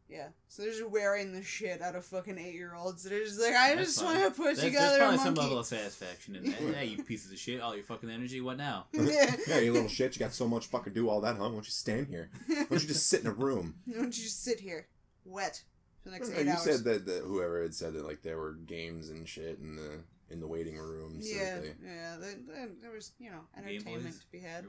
Yeah. So they're just wearing the shit out of fucking 8-year-olds. They're just like, I just want to put together there's probably a monkey. some level of satisfaction in that. Yeah, you pieces of shit. All your fucking energy. What now? Yeah, you little shit. You got so much fucking do all that, huh? Why don't you stand here? Why don't you just sit in a room? Why don't you just sit here, wet, for the next 8 you hours? You said that whoever had said that like there were games and shit in the waiting rooms. Yeah, there was entertainment to be had.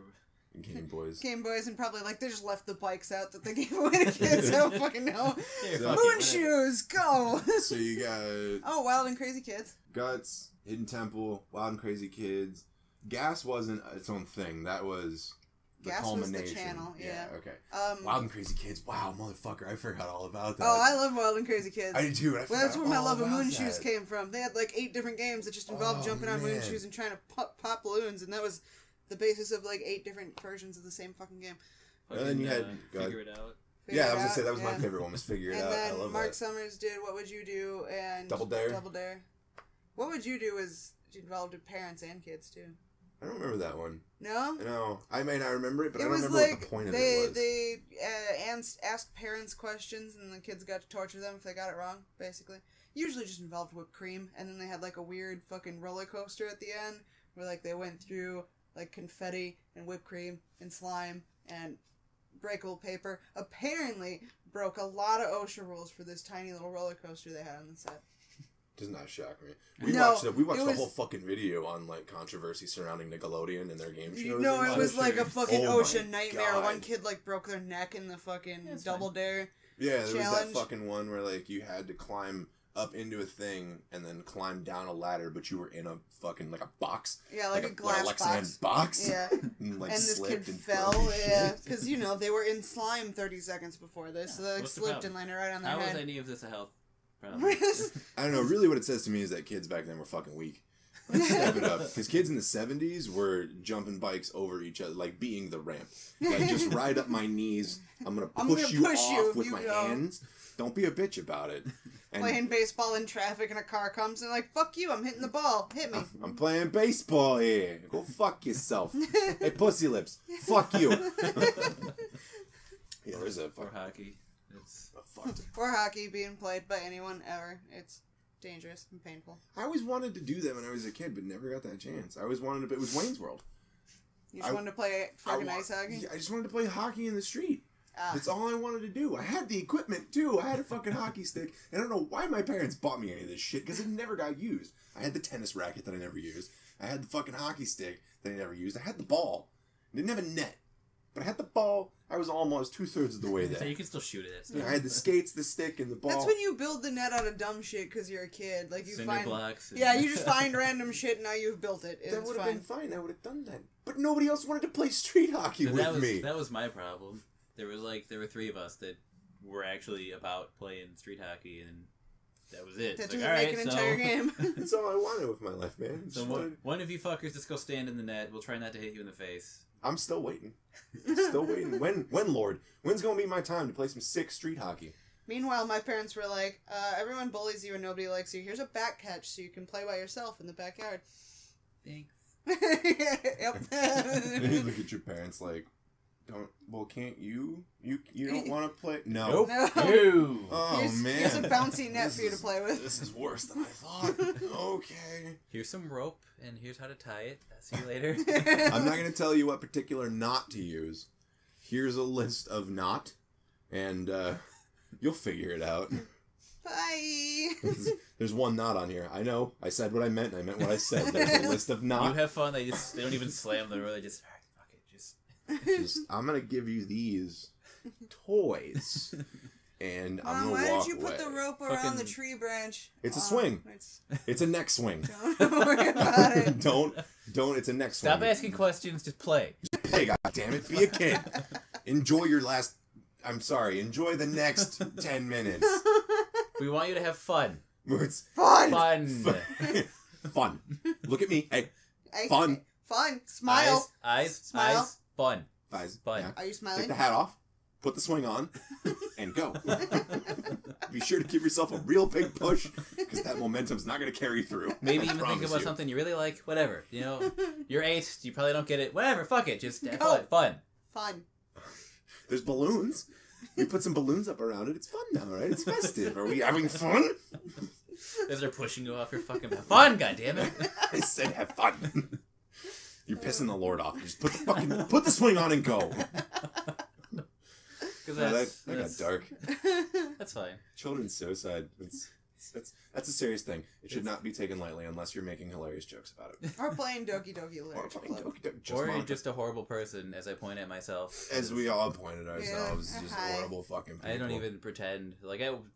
Game Boys. Game Boys, and probably they just left the bikes out that they gave away to kids. I don't fucking know. Moon shoes, go! So you got Wild and Crazy Kids. Guts, Hidden Temple, Wild and Crazy Kids. Gas wasn't its own thing. That was the Gas culmination. was the channel. Yeah. Okay. Wild and Crazy Kids. Wow, motherfucker! I forgot all about that. Oh, I love Wild and Crazy Kids. I do too. That's where my love of Moon Shoes came from. They had 8 different games that just involved jumping on Moon Shoes and trying to pop balloons, and that was the basis of 8 different versions of the same fucking game. And then you had Figure It Out. I was gonna say that was my favorite one. Was Figure It Out. And I love then Mark that. Summers did What Would You Do and Double Dare. What Would You Do was involved with parents and kids too. I don't remember that one. No. No, I may not remember it, but I don't was remember what the point of it was. They asked parents questions, and the kids got to torture them if they got it wrong. Basically, usually just involved whipped cream, and then they had a weird fucking roller coaster at the end where they went through confetti and whipped cream and slime and breakable paper. Apparently broke a lot of OSHA rules for this tiny little roller coaster they had on the set. Does not shock me. We watched the whole fucking video on controversy surrounding Nickelodeon and their game shows. No, it was a fucking OSHA nightmare. God. One kid broke their neck in the fucking Double Dare. Yeah, there challenge. was that fucking one where you had to climb up into a thing and then climb down a ladder, but you were in a fucking a box. Yeah, a glass box. Yeah, and this kid fell. Yeah, because they were in slime 30 seconds before this, so they slipped and landed right on their head. How was any of this a health problem? I don't know. Really, what it says to me is that kids back then were fucking weak. Step it up, because kids in the 70s were jumping bikes over each other, being the ramp. Just ride up my knees. I'm gonna push you off with my hands. Don't be a bitch about it. playing baseball in traffic and a car comes and like, fuck you, I'm hitting the ball. Hit me. I'm playing baseball here. Go fuck yourself. Hey, pussy lips. Fuck you. Yeah, there's a or hockey. It's or hockey being played by anyone ever. It's dangerous and painful. I always wanted to do that when I was a kid, but never got that chance. I always wanted to. It was Wayne's World. You just wanted to play fucking ice hockey? I just wanted to play hockey in the street. That's all I wanted to do. I had the equipment, too. I had a fucking hockey stick. And I don't know why my parents bought me any of this shit, because it never got used. I had the tennis racket that I never used. I had the fucking hockey stick that I never used. I had the ball. I didn't have a net. But I had the ball. I was almost 2/3 of the way there. So you can still shoot it. Yeah, I had the skates, the stick, and the ball. That's when you build the net out of dumb shit because you're a kid. Like you Cinder find blocks. Yeah, you just find random shit and now you've built it. That would have been fine. I would have done that. But nobody else wanted to play street hockey with me. That was my problem. There were 3 of us that were actually about playing street hockey, and that was it. That doesn't make an entire game. That's all I wanted with my life, man. So one of you fuckers just go stand in the net. We'll try not to hit you in the face. I'm still waiting. Still waiting. When, Lord? When's gonna be my time to play some sick street hockey? Meanwhile, my parents were like, everyone bullies you and nobody likes you. Here's a back catch so you can play by yourself in the backyard. Thanks. Yep. You look at your parents like, can't you? You don't want to play? No. Nope. No. Oh, man. Here's a bouncy net for you to play with. This is worse than I thought. Okay. Here's some rope, and here's how to tie it. I'll see you later. I'm not going to tell you what particular knot to use. Here's a list of knot, and you'll figure it out. Bye. There's one knot on here. I know. I said what I meant, and I meant what I said. There's a list of knots. You have fun. They don't even slam the door. They just... I'm gonna give you these toys, and I'm gonna walk away. Why did you put the rope around the tree branch? It's a swing. It's a neck swing. Don't worry about it. Don't. It's a neck swing. Stop asking questions. Just play. Hey, goddammit, be a kid. Enjoy your last. I'm sorry. Enjoy the next 10 minutes. We want you to have fun. It's fun. Fun. Look at me. Hey. Fun. Fun. Smile. Eyes. Smile. Eyes. Fun. Eyes. Fun. Yeah. Are you smiling? Take the hat off. Put the swing on. And go. Be sure to give yourself a real big push, because that momentum's not going to carry through. Maybe even think about something you really like. Whatever. You know, you're 8. You probably don't get it. Whatever. Fuck it. Just have fun. Fun. There's balloons. We put some balloons up around it. It's fun now, right? It's festive. Are we having fun? As they're pushing you off your fucking fun, goddammit. I said have fun. You're pissing the Lord off. Just put the swing on and go. That got dark. That's fine. Children's suicide. That's a serious thing. It should not be taken lightly unless you're making hilarious jokes about it. Or playing Doki Doki Literature Club. Or you're just a horrible person, as I point at myself. As we all pointed ourselves. Just horrible fucking people. I don't even pretend.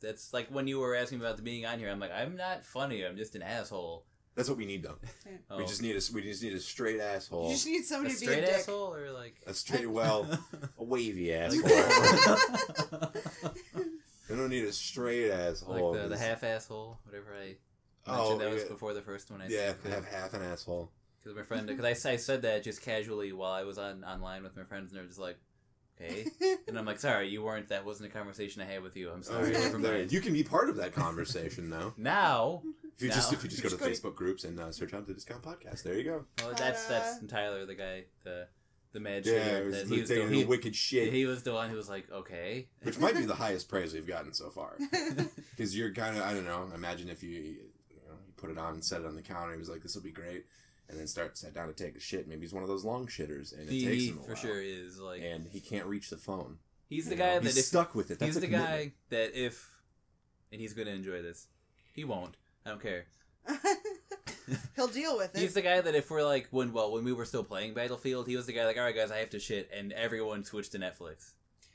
That's like when you were asking about being on here, I'm like, I'm not funny, I'm just an asshole. That's what we need, though. Oh. We just need a straight asshole. You just need somebody to be a straight dick. Asshole, or like a straight, a wavy asshole. I don't need a straight asshole. Like the half asshole, whatever I mentioned. That was before the first one. I said. Have half an asshole. Because my friend, because I said that just casually while I was online with my friends, and they're just like, okay. And I'm like, sorry, that wasn't a conversation I had with you. I'm sorry. Never mind. You can be part of that conversation, though. Now. If you just go to Facebook groups and search out the Discount Podcast, there you go. Well, that's Tyler, the guy, the mad shit. He was taking wicked shit. He was the one who was like, okay. Which might be the highest praise we've gotten so far. Because you're kind of, I don't know, imagine if you put it on and set it on the counter, he was like, this will be great. And then sat down to take a shit. Maybe he's one of those long shitters, and it takes him a while. For sure is like, and he can't reach the phone. He's the guy he's stuck with it. That's he's the guy that and he's going to enjoy this. He won't. I don't care. He'll deal with it. He's the guy that if we're like when we were still playing Battlefield, he was the guy like, all right guys, I have to shit, and everyone switched to Netflix.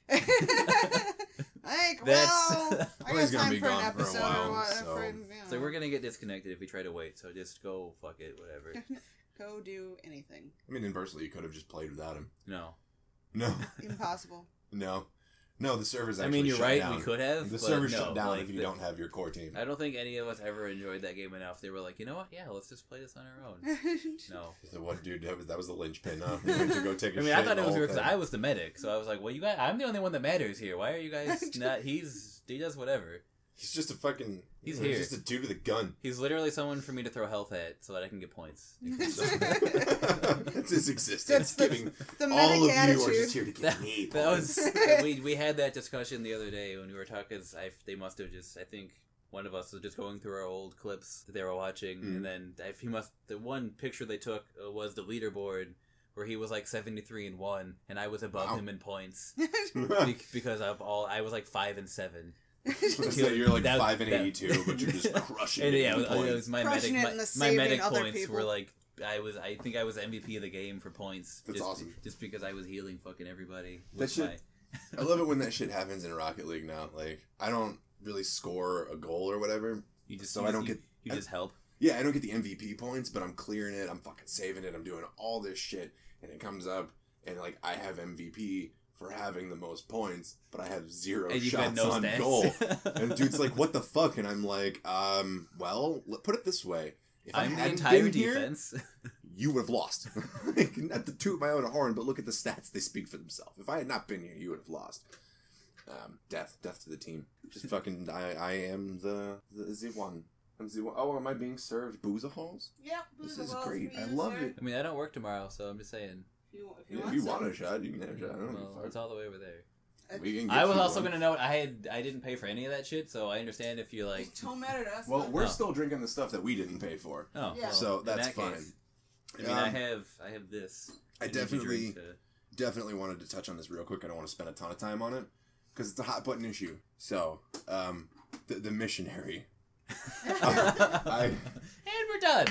I got time for an episode. So we're gonna get disconnected if we try to wait. So just go fuck it, whatever. Go do anything. I mean, inversely, you could have just played without him. No. Impossible. No, the server's actually I mean, you're right, down. we could have. The server's shut down if you don't have your core team. I don't think any of us ever enjoyed that game enough. They were like, you know what? Yeah, let's just play this on our own. No. The one dude, that was the linchpin, huh? You went to go take a shit. I thought it was weird because I was the medic, so I was like, well, you guys, I'm the only one that matters here. Why are you guys not? He does whatever. He's just a fucking... He's here. He's just a dude with a gun. He's literally someone for me to throw health at so that I can get points. That's his existence. That's giving the all of attitude. you are just here to give me points. We had that discussion the other day when we were talking. They must have just, I think one of us was just going through our old clips that they were watching, and then the one picture they took was the leaderboard where he was like 73-1, and I was above him in points because I was like 5-7. So you're like 5-82, but you're just crushing it. Yeah, it was my medic points people. were like I think I was MVP of the game for points. That's awesome. Just because I was healing fucking everybody. I love it when that shit happens in Rocket League now. Like, I don't really score a goal or whatever. You just help. Yeah, I don't get the MVP points, but I'm clearing it. I'm fucking saving it. I'm doing all this shit, and it comes up, and like I have MVP for having the most points, but I have 0 shots on stats. goal. And the dude's like, "What the fuck?" And I'm like, well, put it this way: if I'm I the hadn't entire been defense. Here, you would have lost. Not to toot my own horn, but look at the stats; they speak for themselves. If I had not been here, you would have lost. Death to the team. Just fucking. I am the one. I'm the one. Oh, am I being served boozer halls? Yep, this is great. I love it. I mean, I don't work tomorrow, so I'm just saying. If you want a shot, you can have a shot. Well, it's all the way over there. I was also going to note I didn't pay for any of that shit, so I understand if you like. Don't matter to us. Well, we're still drinking the stuff that we didn't pay for. Oh, yeah. So that's fine. I mean, I have this. I definitely wanted to touch on this real quick. I don't want to spend a ton of time on it because it's a hot button issue. So, the missionary. And we're done.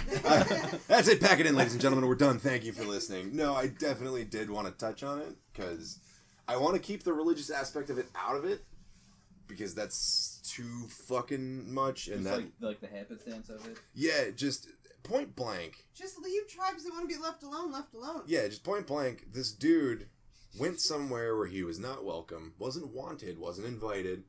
That's it. Pack it in, ladies and gentlemen. We're done. Thank you for listening. No, I definitely did want to touch on it because I want to keep the religious aspect of it out of it because that's too fucking much. And just like the happenstance of it. Yeah, just point blank. Just leave tribes that want to be left alone. Yeah, just point blank. This dude went somewhere where he was not welcome, wasn't wanted, wasn't invited,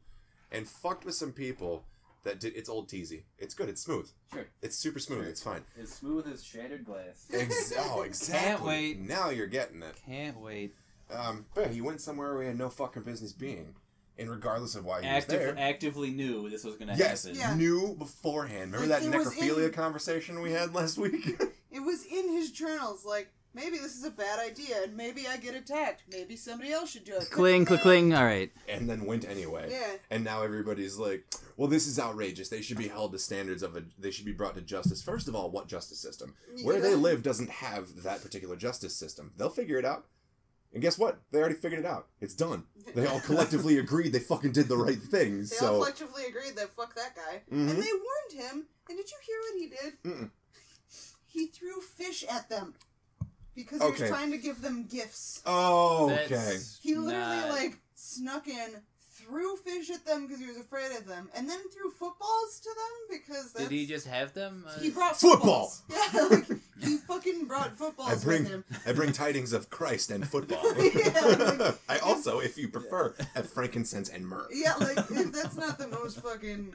and fucked with some people. It's old teasy. It's good. It's smooth. Sure. It's super smooth. Sure. It's fine. As smooth as shattered glass. Exactly. Can't wait. Now you're getting it. Can't wait. But he went somewhere where he had no fucking business being. And regardless of why he was there. Actively knew this was going to happen. Yeah. Knew beforehand. Remember that necrophilia conversation we had last week? It was in his journals, like, maybe this is a bad idea, and maybe I get attacked. Maybe somebody else should do it. Cling. All right. And then went anyway. Yeah. And now everybody's like, well, this is outrageous. They should be held to standards they should be brought to justice. First of all, what justice system? Where they live doesn't have that particular justice system. They'll figure it out. And guess what? They already figured it out. It's done. They all collectively agreed they fucking did the right thing. They all collectively agreed that fuck that guy. Mm-hmm. And they warned him. And did you hear what he did? Mm-mm. He threw fish at them. Because he was trying to give them gifts. Oh, okay. He literally, snuck in, threw fish at them because he was afraid of them, and then threw footballs to them because Did he just have them? He brought football! Yeah, he fucking brought footballs with him. I bring tidings of Christ and football. I also, if you prefer, have frankincense and myrrh. Yeah, if that's not the most fucking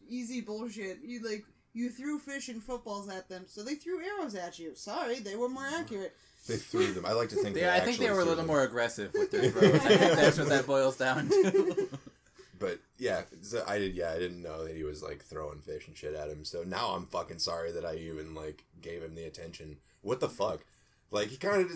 easy bullshit, you threw fish and footballs at them, so they threw arrows at you. Sorry, they were more accurate. They threw them. I like to think I think they were a little more aggressive with their throws. I think that's what that boils down to. But yeah, so I didn't know that he was throwing fish and shit at him. So now I'm fucking sorry that I even gave him the attention. What the fuck? He kind of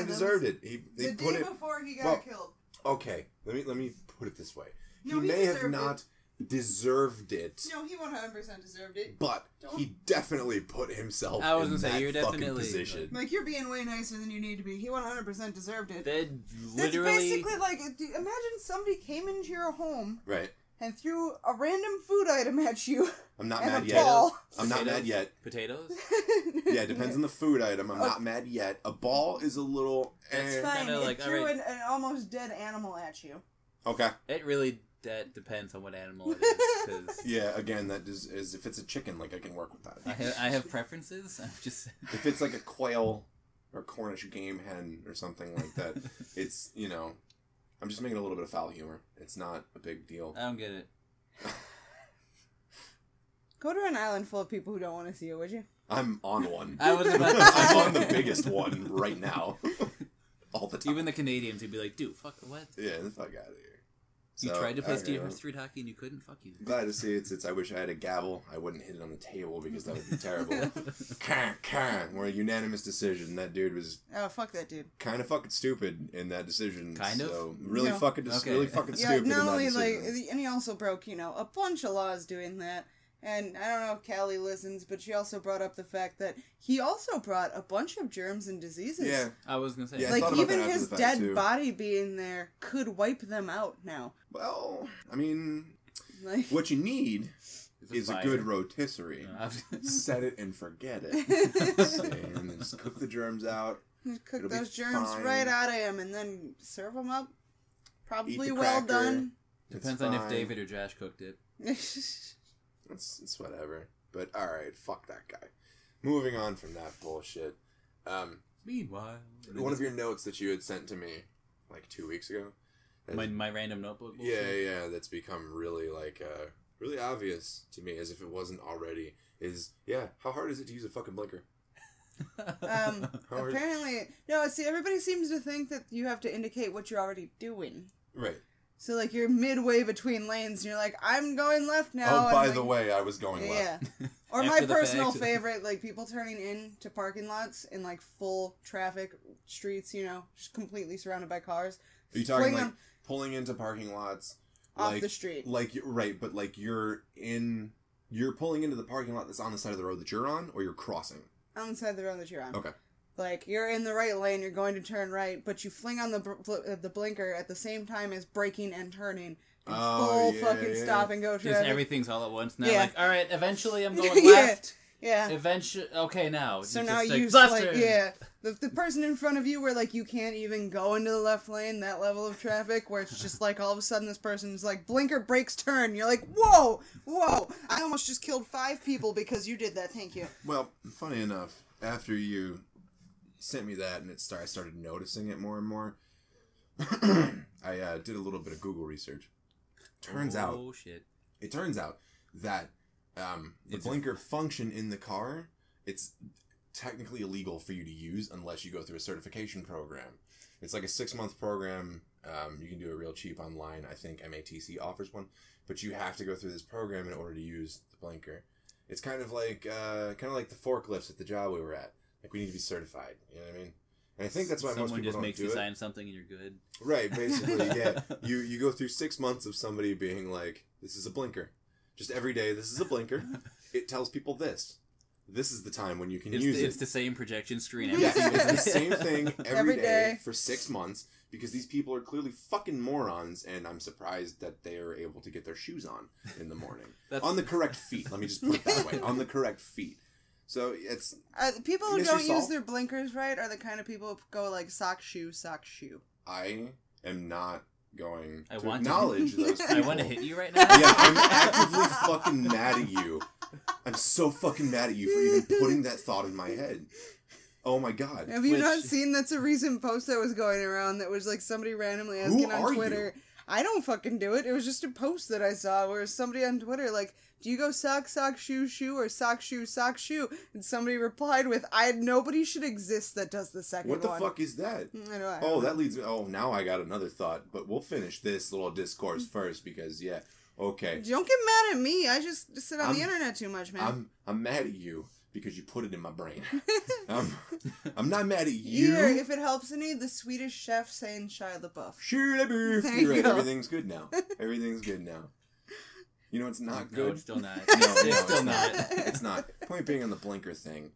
deserved it. The day before he got killed. Okay, let me put it this way. No, he may have not deserved it. No, he 100% deserved it. But he definitely put himself in that fucking position. You're being way nicer than you need to be. He 100% deserved it. That's basically imagine somebody came into your home. Right. And threw a random food item at you. I'm not mad yet. I'm not mad yet. Potatoes? Yeah, it depends on the food item. I'm not mad yet. A ball is a little... It's fine. It threw an almost dead animal at you. Okay. It really... That depends on what animal it is. Yeah, again, that is if it's a chicken, I can work with that. I have preferences. I'm just if it's a quail or Cornish game hen or something like that, it's I'm just making a little bit of foul humor. It's not a big deal. I don't get it. Go to an island full of people who don't want to see you, would you? I'm on one. I was about to say. I'm on the biggest one right now. All the time. Even the Canadians would be like, dude, fuck, what? Yeah, the fuck out of here. You tried to play street hockey and you couldn't? Fuck you. Glad to see it's I wish I had a gavel. I wouldn't hit it on the table because that would be terrible. We're a unanimous decision. That dude was... Oh, fuck that dude. Kind of fucking stupid in that decision. Kind of? So really fucking yeah, stupid not in that only, decision. and he also broke, a bunch of laws doing that. And I don't know if Callie listens, but she also brought up the fact that he also brought a bunch of germs and diseases. Yeah. I was going to say. Yeah, like, even his dead body being there could wipe them out now. Well, I mean, what you need is a good rotisserie. Set it and forget it. And then just cook the germs out. Cook those germs right out of him and then serve them up. Probably well done. Depends on if David or Josh cooked it. It's whatever. But alright, fuck that guy. Moving on from that bullshit. Meanwhile, one of your notes that you had sent to me like 2 weeks ago. My random notebook bullshit? Yeah, that's become really really obvious to me, as if it wasn't already, is, how hard is it to use a fucking blinker? Apparently, no, see, everybody seems to think that you have to indicate what you're already doing. Right. So, like, you're midway between lanes, and you're like, I'm going left now. Oh, by the way, I was going left. Yeah. Or my personal favorite, like, people turning into parking lots in, like, full traffic streets, just completely surrounded by cars. Are you talking, like, pulling into parking lots? Off the street. Like, right, but, like, you're pulling into the parking lot that's on the side of the road that you're on, or you're crossing? On the side of the road that you're on. Okay. Like, you're in the right lane, you're going to turn right, but you fling on the blinker at the same time as braking and turning. In full stop and go traffic. Just everything's all at once now. Like, alright, eventually I'm going yeah. left. Yeah. Eventually, okay, now. So now you the person in front of you where, like, you can't even go into the left lane, that level of traffic, where it's just like all of a sudden this person's like, blinker, brakes, turn. You're like, whoa, I almost just killed 5 people because you did that, thank you. Well, funny enough, after you sent me that and I started noticing it more and more, I did a little bit of Google research. It turns out that the blinker function in the car, it's technically illegal for you to use unless you go through a certification program. It's like a 6-month program. You can do it real cheap online. I think MATC offers one, but you have to go through this program in order to use the blinker. It's kind of like the forklifts at the job we were at. Like, we need to be certified. You know what I mean? And I think that's why most people don't do it. Someone just makes you sign something and you're good. Right, basically, yeah. You go through 6 months of somebody being like, this is a blinker. Just every day, this is a blinker. It tells people this. This is the time when you can use it. It's the same projection screen. Yes, it's the same thing every day for 6 months, because these people are clearly fucking morons, and I'm surprised that they are able to get their shoes on in the morning. On the correct feet. Let me just put it that way. On the correct feet. So it's... people who don't use their blinkers right are the kind of people who go like sock, shoe, sock, shoe. I am not going to acknowledge those people. I want to hit you right now. Yeah, I'm actively fucking mad at you. I'm so fucking mad at you for even putting that thought in my head. Oh my god. Have you not seen that's a recent post that was going around that was like somebody randomly asking on Twitter? I don't fucking do it. It was just a post that I saw where somebody on Twitter like, do you go sock, sock, shoe, shoe, or sock, shoe, sock, shoe? And somebody replied with, nobody should exist that does the second one. What the fuck is that? I don't know. That leads me... Oh, now I got another thought. But we'll finish this little discourse first because, okay. Don't get mad at me. I just sit on the internet too much, man. I'm mad at you because you put it in my brain. I'm not mad at you. Here, if it helps any, the Swedish chef saying Shia LaBeouf. Shia LaBeouf. You're right. Everything's good now. Everything's good now. You know, it's not good. No, it's still not. It's still not. It's not. Point being on the blinker thing,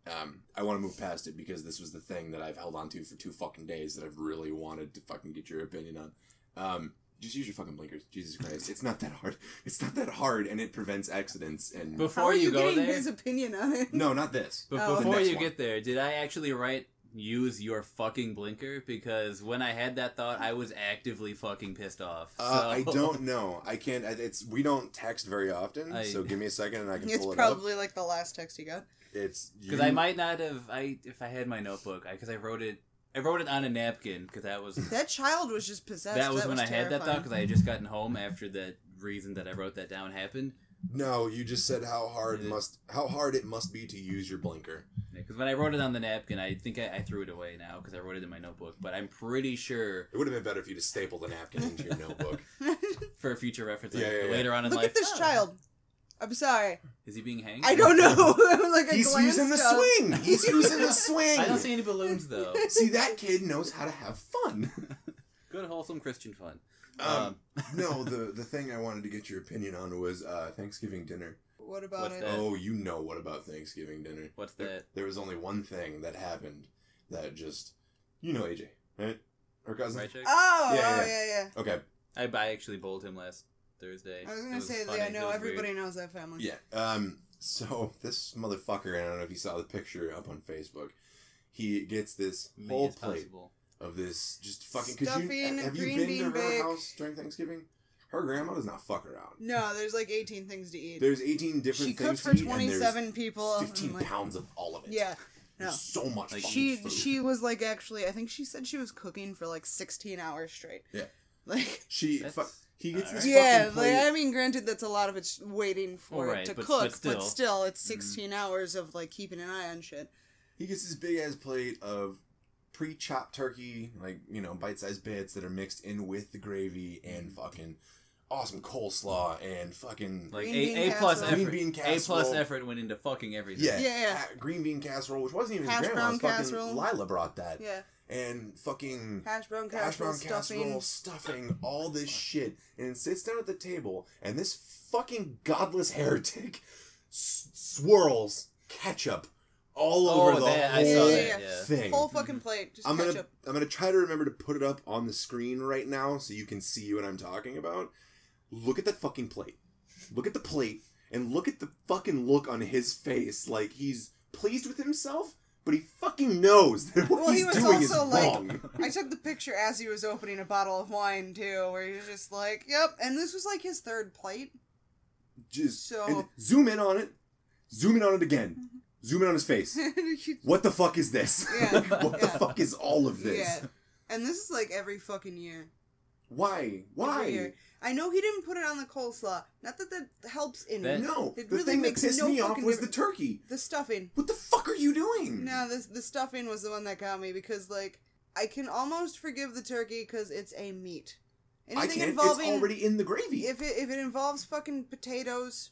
I want to move past it because this was the thing that I've held on to for 2 fucking days that I've really wanted to fucking get your opinion on. Just use your fucking blinkers. Jesus Christ. It's not that hard. It's not that hard, and it prevents accidents. And before you go there... getting his opinion on it? No, not this. But before you get there, did I actually write... use your fucking blinker? Because when I had that thought, I was actively fucking pissed off. So. I don't know. I can't. We don't text very often, so give me a second and I can pull it up. It's probably like the last text you got. It's because I might not have. If I had my notebook, because I wrote it. I wrote it on a napkin because that was that child was just possessed. That was when I had that thought because I had just gotten home after that reason that I wrote that down happened. No, you just said how hard it must be to use your blinker. Because when I wrote it on the napkin, I think I threw it away now because I wrote it in my notebook. But I'm pretty sure it would have been better if you just stapled the napkin into your notebook for future reference. Later on in life. Look at this child. I'm sorry. Is he being hanged? I don't know. Like He's using the swing. He's using the swing. I don't see any balloons though. See, that kid knows how to have fun. Good wholesome Christian fun. No, the thing I wanted to get your opinion on was Thanksgiving dinner. What about it? Oh, you know what about Thanksgiving dinner. What's that? There was only one thing that happened that just... You know AJ, right? Her cousin? Right, Chick? Yeah. Okay. I actually bowled him last Thursday. I was going to say, I know everybody knows that family. Yeah. So, this motherfucker, I don't know if you saw the picture up on Facebook, he gets this whole plate of this just fucking... Stuffing, have you been to her house during Thanksgiving? Her grandma does not fuck around. No, there's like 18 things to eat. There's 18 different things to eat. She cooks for 27 people. 15 pounds of all of it. Yeah. No. There's so much food. She was like actually, I think she said she was cooking for like 16 hours straight. Yeah. Like... he gets this fucking plate. Like, I mean, granted, that's a lot of it's waiting for it to cook, but still, it's 16 hours of like keeping an eye on shit. He gets this big ass plate of pre-chopped turkey, like, you know, bite-sized bits that are mixed in with the gravy and fucking awesome coleslaw and fucking like A plus effort. Green bean casserole. A plus effort went into fucking everything. Yeah. Green bean casserole, which wasn't even his grandma's. Fucking Lila brought that. Yeah. And fucking hash brown casserole, stuffing, all this shit, and sits down at the table, and this fucking godless heretic swirls ketchup all over the whole thing. Whole fucking plate, just ketchup. I'm gonna try to remember to put it up on the screen right now so you can see what I'm talking about. Look at that fucking plate. Look at the plate, and look at the fucking look on his face, like he's pleased with himself. But he fucking knows that what he's doing is wrong. I took the picture as he was opening a bottle of wine, too, where he was just like, yep. And this was like his third plate. And zoom in on it. Zoom in on it again. Zoom in on his face. What the fuck is this? Yeah. What the fuck is all of this? Yeah. And this is like every fucking year. Why? Every year. I know he didn't put it on the coleslaw. Not that that helps any. No, the thing that pissed me off was the turkey. The stuffing. What the fuck are you doing? No, the stuffing was the one that got me because, like, I can almost forgive the turkey because it's a meat. Anything involving, it's already in the gravy. If it involves fucking potatoes,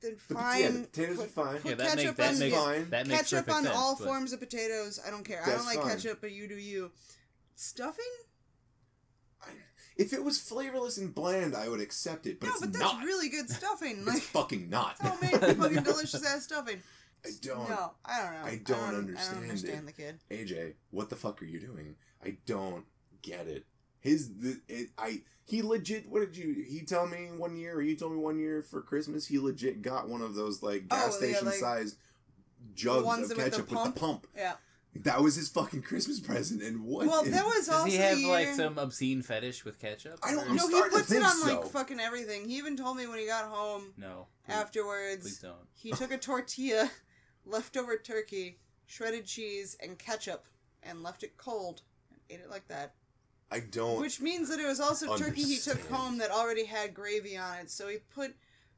then fine. Potatoes are fine. Put that ketchup makes fine. That makes ketchup on sense, all forms of potatoes. I don't care. I don't like ketchup, but you do you. Stuffing? If it was flavorless and bland, I would accept it, but it's not. No, but that's really good stuffing. Like, it's fucking not. It's homemade fucking delicious ass stuffing. I don't know. I don't understand I don't understand the kid. AJ, what the fuck are you doing? I don't get it. He legit, he tell me one year, or you told me one year for Christmas, he legit got one of those, like, gas station sized jugs of ketchup with the pump. Yeah. That was his fucking Christmas present, and what? Well, that was also Does he have, like, some obscene fetish with ketchup? I don't know. No, he puts it on, like, fucking everything. He even told me when he got home afterwards, please don't. He took a tortilla, leftover turkey, shredded cheese, and ketchup, and left it cold, and ate it like that. I don't Which means that it was also turkey he took home that already had gravy on it, so he put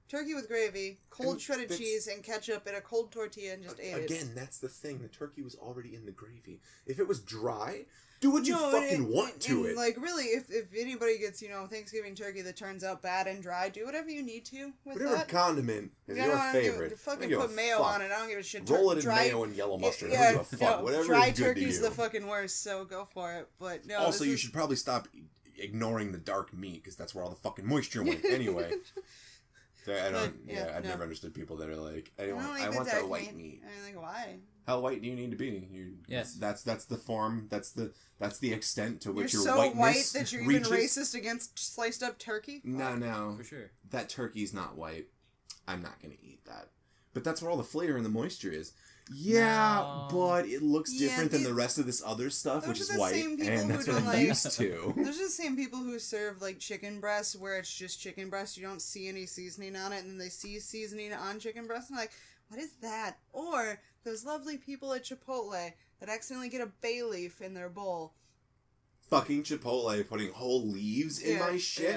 turkey with gravy, cold shredded cheese, and ketchup in a cold tortilla and just ate it. Again, that's the thing. The turkey was already in the gravy. If it was dry, do what you fucking want to it. Like, really, if anybody gets, Thanksgiving turkey that turns out bad and dry, do whatever you need to with whatever that. condiment is your favorite. Fucking put mayo on it. I don't give a shit. Roll it in mayo and yellow mustard. I don't give a fuck. Whatever dry is good turkey's to you. the fucking worst, so go for it. But no. Also, you should probably stop ignoring the dark meat, because that's where all the fucking moisture went anyway. I've never understood people that are like, I want that white meat. I mean, like, why? How white do you need to be? Yes. That's the form. That's the extent to which your so whiteness white that you're reaches. even racist against sliced up turkey? No. For sure. That turkey's not white. I'm not going to eat that. But that's where all the flavor and the moisture is. Yeah, but it looks different than the rest of this other stuff, which is white, and that's what I'm used to. Those are the same people who serve, like, chicken breasts, where it's just chicken breast, you don't see any seasoning on it, and then they see seasoning on chicken breast, and like, what is that? Or those lovely people at Chipotle that accidentally get a bay leaf in their bowl. Fucking Chipotle putting whole leaves in my shit?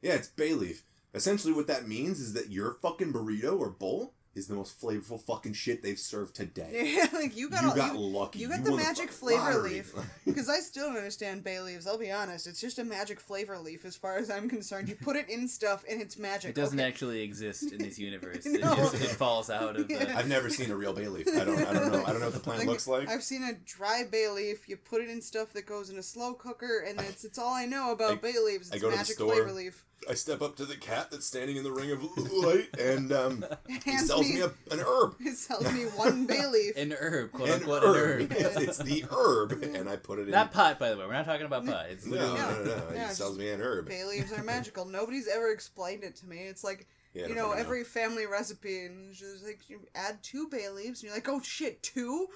Yeah, it's bay leaf. Essentially what that means is that your fucking burrito or bowl is the most flavorful fucking shit they've served today. Yeah, like you got lucky. You got the magic flavor leaf. Because I still don't understand bay leaves. I'll be honest. It's just a magic flavor leaf as far as I'm concerned. You put it in stuff and it's magic. It doesn't actually exist in this universe. No. It falls out of the... I've never seen a real bay leaf. I don't know. I don't know what the plant looks like. I've seen a dry bay leaf. You put it in stuff that goes in a slow cooker, and it's all I know about bay leaves. It's magic flavor leaf. I step up to the cat that's standing in the ring of light, and he sells me an herb. He sells me one bay leaf. An herb, quote unquote, an herb. It's the herb, and I put it in. Not pot, by the way. We're not talking about pot. It's No. Yeah, he sells me an herb. Bay leaves are magical. Nobody's ever explained it to me. It's like, you know, every family recipe, and it's just like, you add 2 bay leaves, and you're like, oh shit, 2?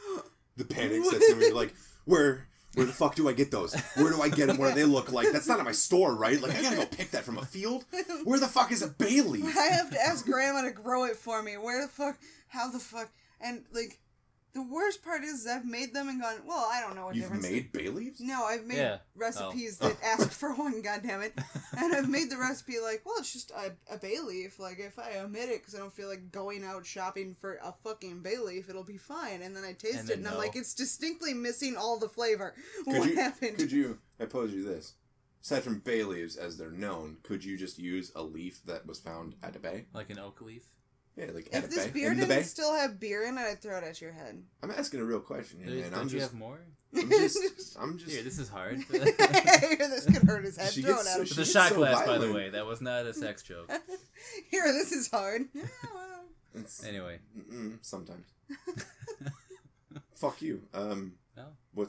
The panic sets in. You're like, where the fuck do I get those? Where do I get them? What do they look like? That's not at my store, right? Like, I gotta go pick that from a field? Where the fuck is a bay leaf? I have to ask Grandma to grow it for me. Where the fuck? How the fuck? And, like, the worst part is I've made them and gone, well, I don't know what difference. You've made bay leaves? No, I've made recipes that ask for one, goddammit. And I've made the recipe like, well, it's just a bay leaf. Like, if I omit it because I don't feel like going out shopping for a fucking bay leaf, it'll be fine. And then I taste it and I'm like, it's distinctly missing all the flavor. What happened? I pose you this. Aside from bay leaves, as they're known, could you just use a leaf that was found at a bay? Like an oak leaf? Yeah, like if this beer didn't still have beer in it, I'd throw it at your head. I'm asking a real question here, man. Don't you have more? I'm just... Here, this is hard. Here, this could hurt his head. Throw it at him. It's a shot glass, by the way. That was not a sex joke. Here, this is hard. Yeah, well. Anyway. Sometimes. Fuck you. No.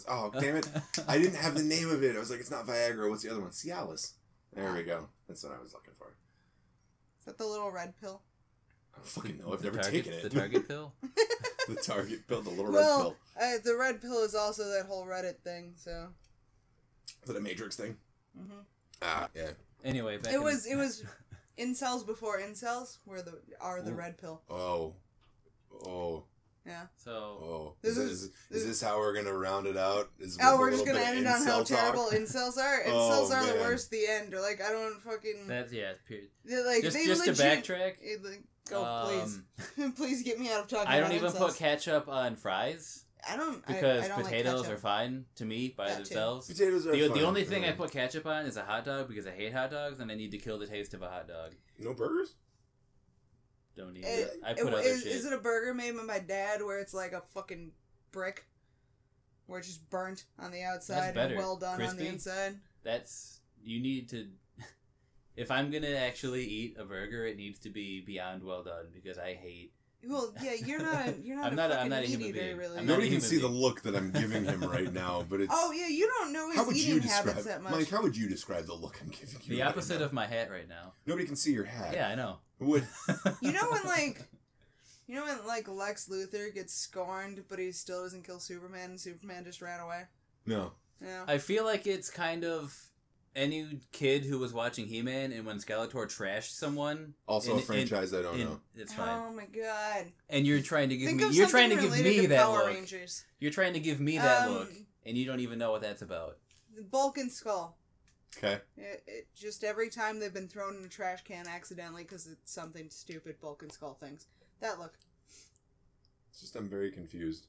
Oh, damn it. I didn't have the name of it. I was like, it's not Viagra. What's the other one? Cialis. There we go. That's what I was looking for. Is that the little red pill? I don't fucking know. I've never taken it. The Target pill? The Target pill, the little red pill. The red pill is also that whole Reddit thing, so. Is that a Matrix thing? Mm-hmm. Yeah. Anyway, it was incels before incels are the red pill. Oh. Yeah. So. Is this how we're gonna round it out? We're just gonna end it on how terrible incels are. Incels are the worst. The end. Or like I don't fucking. That's period. Like just legit, to backtrack. Go please, please get me out of talking. I don't about even incels. put ketchup on fries. I don't because I don't potatoes like are fine to me by themselves. Potatoes are fine. The only thing I put ketchup on is a hot dog because I hate hot dogs and I need to kill the taste of a hot dog. No burgers? Don't need it. I put other shit. Is it a burger made by my dad where it's like a fucking brick? Where it's just burnt on the outside and well done crispy on the inside? You need to... If I'm going to actually eat a burger, it needs to be beyond well done because I hate... Well, yeah, you're not I'm not a human being. Really. Nobody can see the look that I'm giving him right now, but it's... Oh, yeah, you don't know his eating habits that much. Mike, how would you describe the look I'm giving you? The opposite of my hat right now. Nobody can see your hat. Yeah, I know. Would... You know when Lex Luthor gets scorned, but he still doesn't kill Superman, and Superman just ran away? No. Yeah. I feel like it's kind of any kid who was watching He-Man and when Skeletor trashed someone. Also a franchise I don't know. It's fine. Oh my god. And you're trying to give me that Power look. Rangers. You're trying to give me that look, and you don't even know what that's about. The Bulk and Skull. Okay. It just every time they've been thrown in a trash can accidentally because it's something stupid Bulk and Skull things. That look. It's just I'm very confused.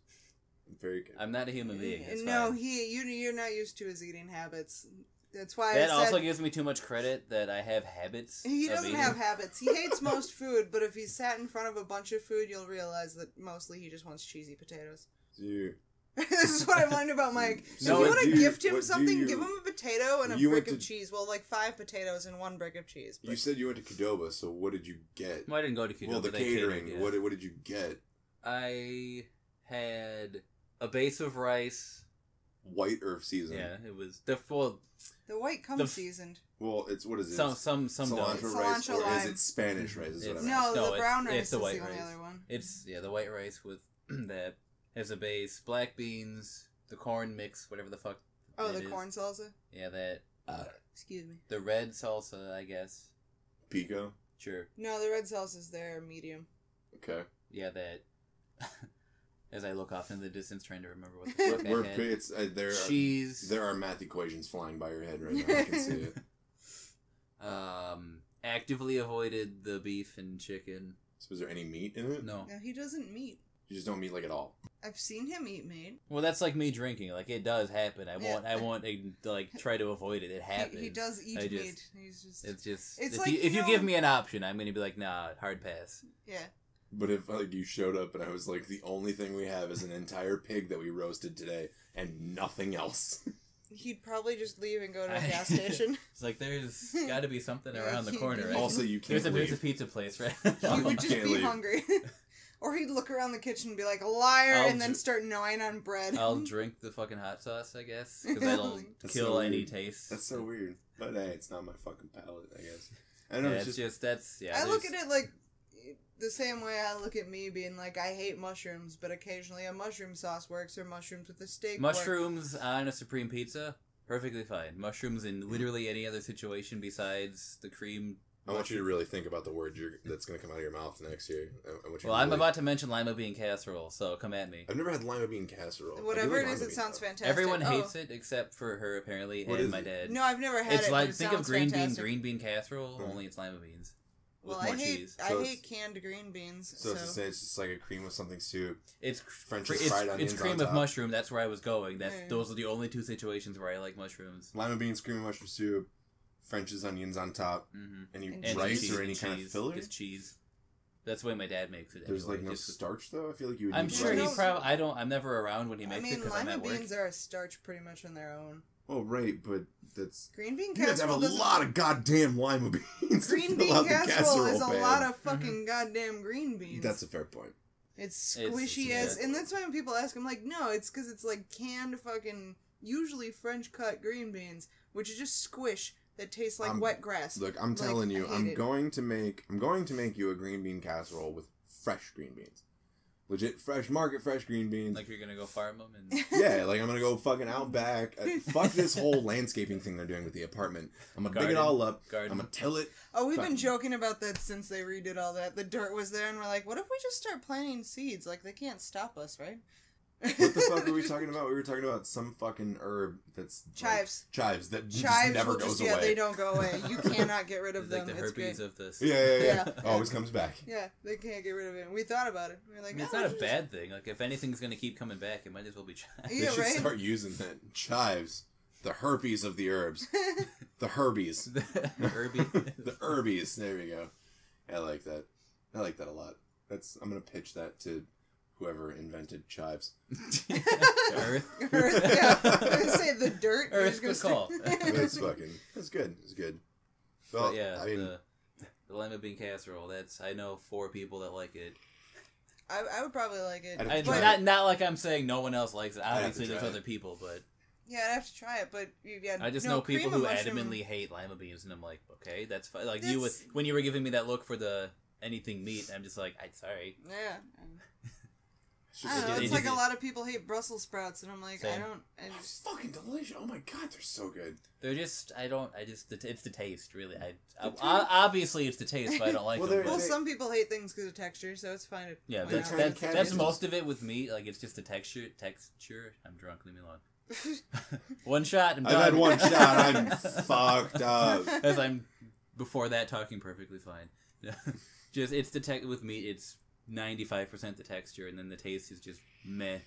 I'm not a human being. No, you're not used to his eating habits. That's why that also gives me too much credit that I have habits. He doesn't have habits. He hates most food, but if he's sat in front of a bunch of food, you'll realize that mostly he just wants cheesy potatoes. This is what I've learned about Mike. If you want to gift him something, give him a potato and a brick of cheese. Well, like 5 potatoes and 1 brick of cheese. But... You said you went to Qdoba, so what did you get? Well, I didn't go to Qdoba. Well, the catering. Yeah. What did you get? I had a base of rice. White or seasoned? Yeah, it was the white comes seasoned. Well, it's what is it? Some cilantro rice, or is it Spanish rice? Is what I'm asking. The brown rice is the only other one. It's the white rice with that as a base, black beans, the corn mix, whatever the fuck. Oh, the corn salsa. Yeah, that. Excuse me. The red salsa, I guess. Pico. Sure. No, the red salsa's there, medium. Okay. Yeah, that. As I look off in the distance, trying to remember what the fuck I had. Cheese. There are math equations flying by your head right now. I can see it. Actively avoided the beef and chicken. So is there any meat in it? No. No, he doesn't meat. You just don't meat like at all. I've seen him eat meat. Well, that's like me drinking. Like, it does happen. I won't like try to avoid it. It happens. He does eat meat. He's just. It's just. It's if like, if you give me an option, I'm gonna be like, nah, hard pass. Yeah. But if like you showed up and I was like, the only thing we have is an entire pig that we roasted today and nothing else. He'd probably just leave and go to a gas station. It's like there's got to be something around the corner, right? Also, you can't There's a pizza place, right? He would just be hungry. Or he'd look around the kitchen and be like, liar, and then start gnawing on bread. I'll drink the fucking hot sauce, I guess, because that'll kill any taste. That's so weird. But hey, it's not my fucking palate, I guess. I don't know, it's just that's, yeah. I look at it like the same way I look at me being like, I hate mushrooms, but occasionally a mushroom sauce works, or mushrooms with a steak mushrooms on a supreme pizza, perfectly fine. Mushrooms in literally any other situation besides the cream. I want you to really think about the word that's going to come out of your mouth next year. I'm about to mention lima bean casserole, so come at me. I've never had lima bean casserole. Whatever it is, it sounds fantastic. Everyone hates it except for her, apparently, and my dad. No, I've never had it's it. Like, but think it of green bean casserole, only it's lima beans. With more cheese. I hate canned green beans. So it's just like a cream with something soup. It's French fried onions. It's cream of mushroom. That's where I was going. Those are the only two situations where I like mushrooms. Lima beans, cream of mushroom soup. French's onions on top, and rice cheese, or any kind of filler. Just cheese. That's the way my dad makes it. There's like no starch though. I feel like you would. I'm sure he probably. I'm never around when he makes it because I'm at work. Lima beans are a starch pretty much on their own. Well, right, but that's green bean casserole. You guys have a lot of goddamn lima beans. Green bean casserole is a lot of fucking goddamn green beans. That's a fair point. It's squishy and that's why when people ask, I'm like, no, it's because it's like canned fucking usually French cut green beans, which is just squish. That tastes like wet grass. Look, I'm telling you, I'm going to make you a green bean casserole with fresh green beans. Legit fresh green beans. Like you're gonna go farm them and yeah, like I'm gonna go fucking out back. Fuck this whole landscaping thing they're doing with the apartment. I'm gonna dig it all up. I'm gonna till it. Oh, we've been joking about that since they redid all that. The dirt was there, and we're like, what if we just start planting seeds? Like they can't stop us, right? What the fuck were we talking about? We were talking about some fucking herb that's chives. Like, chives that just never goes away. Yeah, they don't go away. You cannot get rid of them. Like the herpes of this. Yeah. Always comes back. Yeah, they can't get rid of it. We thought about it. We were like, it's not a bad thing. Like if anything's gonna keep coming back, it might as well be chives. Yeah, they should start using that chives. The herpes of the herbs. The herbies. The herbies. The herbies. There we go. I like that. I like that a lot. I'm gonna pitch that to whoever invented chives. Earth, yeah. I was gonna say the dirt. Earth, good call. That's good. It's good. Well, but yeah, I mean, the lima bean casserole. I know 4 people that like it. I would probably like it. Not like I'm saying no one else likes it. Obviously, there's other people, but yeah, I'd have to try it. But yeah, I just know people who adamantly hate lima beans, and I'm like, okay, that's fine. Like when you were giving me that look for the anything meat, I'm just like, I'm sorry. Yeah. I don't know, it's like a lot of people hate Brussels sprouts, and I'm like, Same. It's fucking delicious. Oh my god, they're so good. They're just, it's the taste, really. Obviously it's the taste, but I don't like them. Well, some people hate things because of texture, so it's fine. Yeah, that's most of it with meat. Like, it's just the texture. I'm drunk, leave me alone. One shot, I'm done. I've had one shot, I'm fucked up. As I'm, before that, talking perfectly fine. Just, it's the with meat, it's 95% the texture, and then the taste is just meh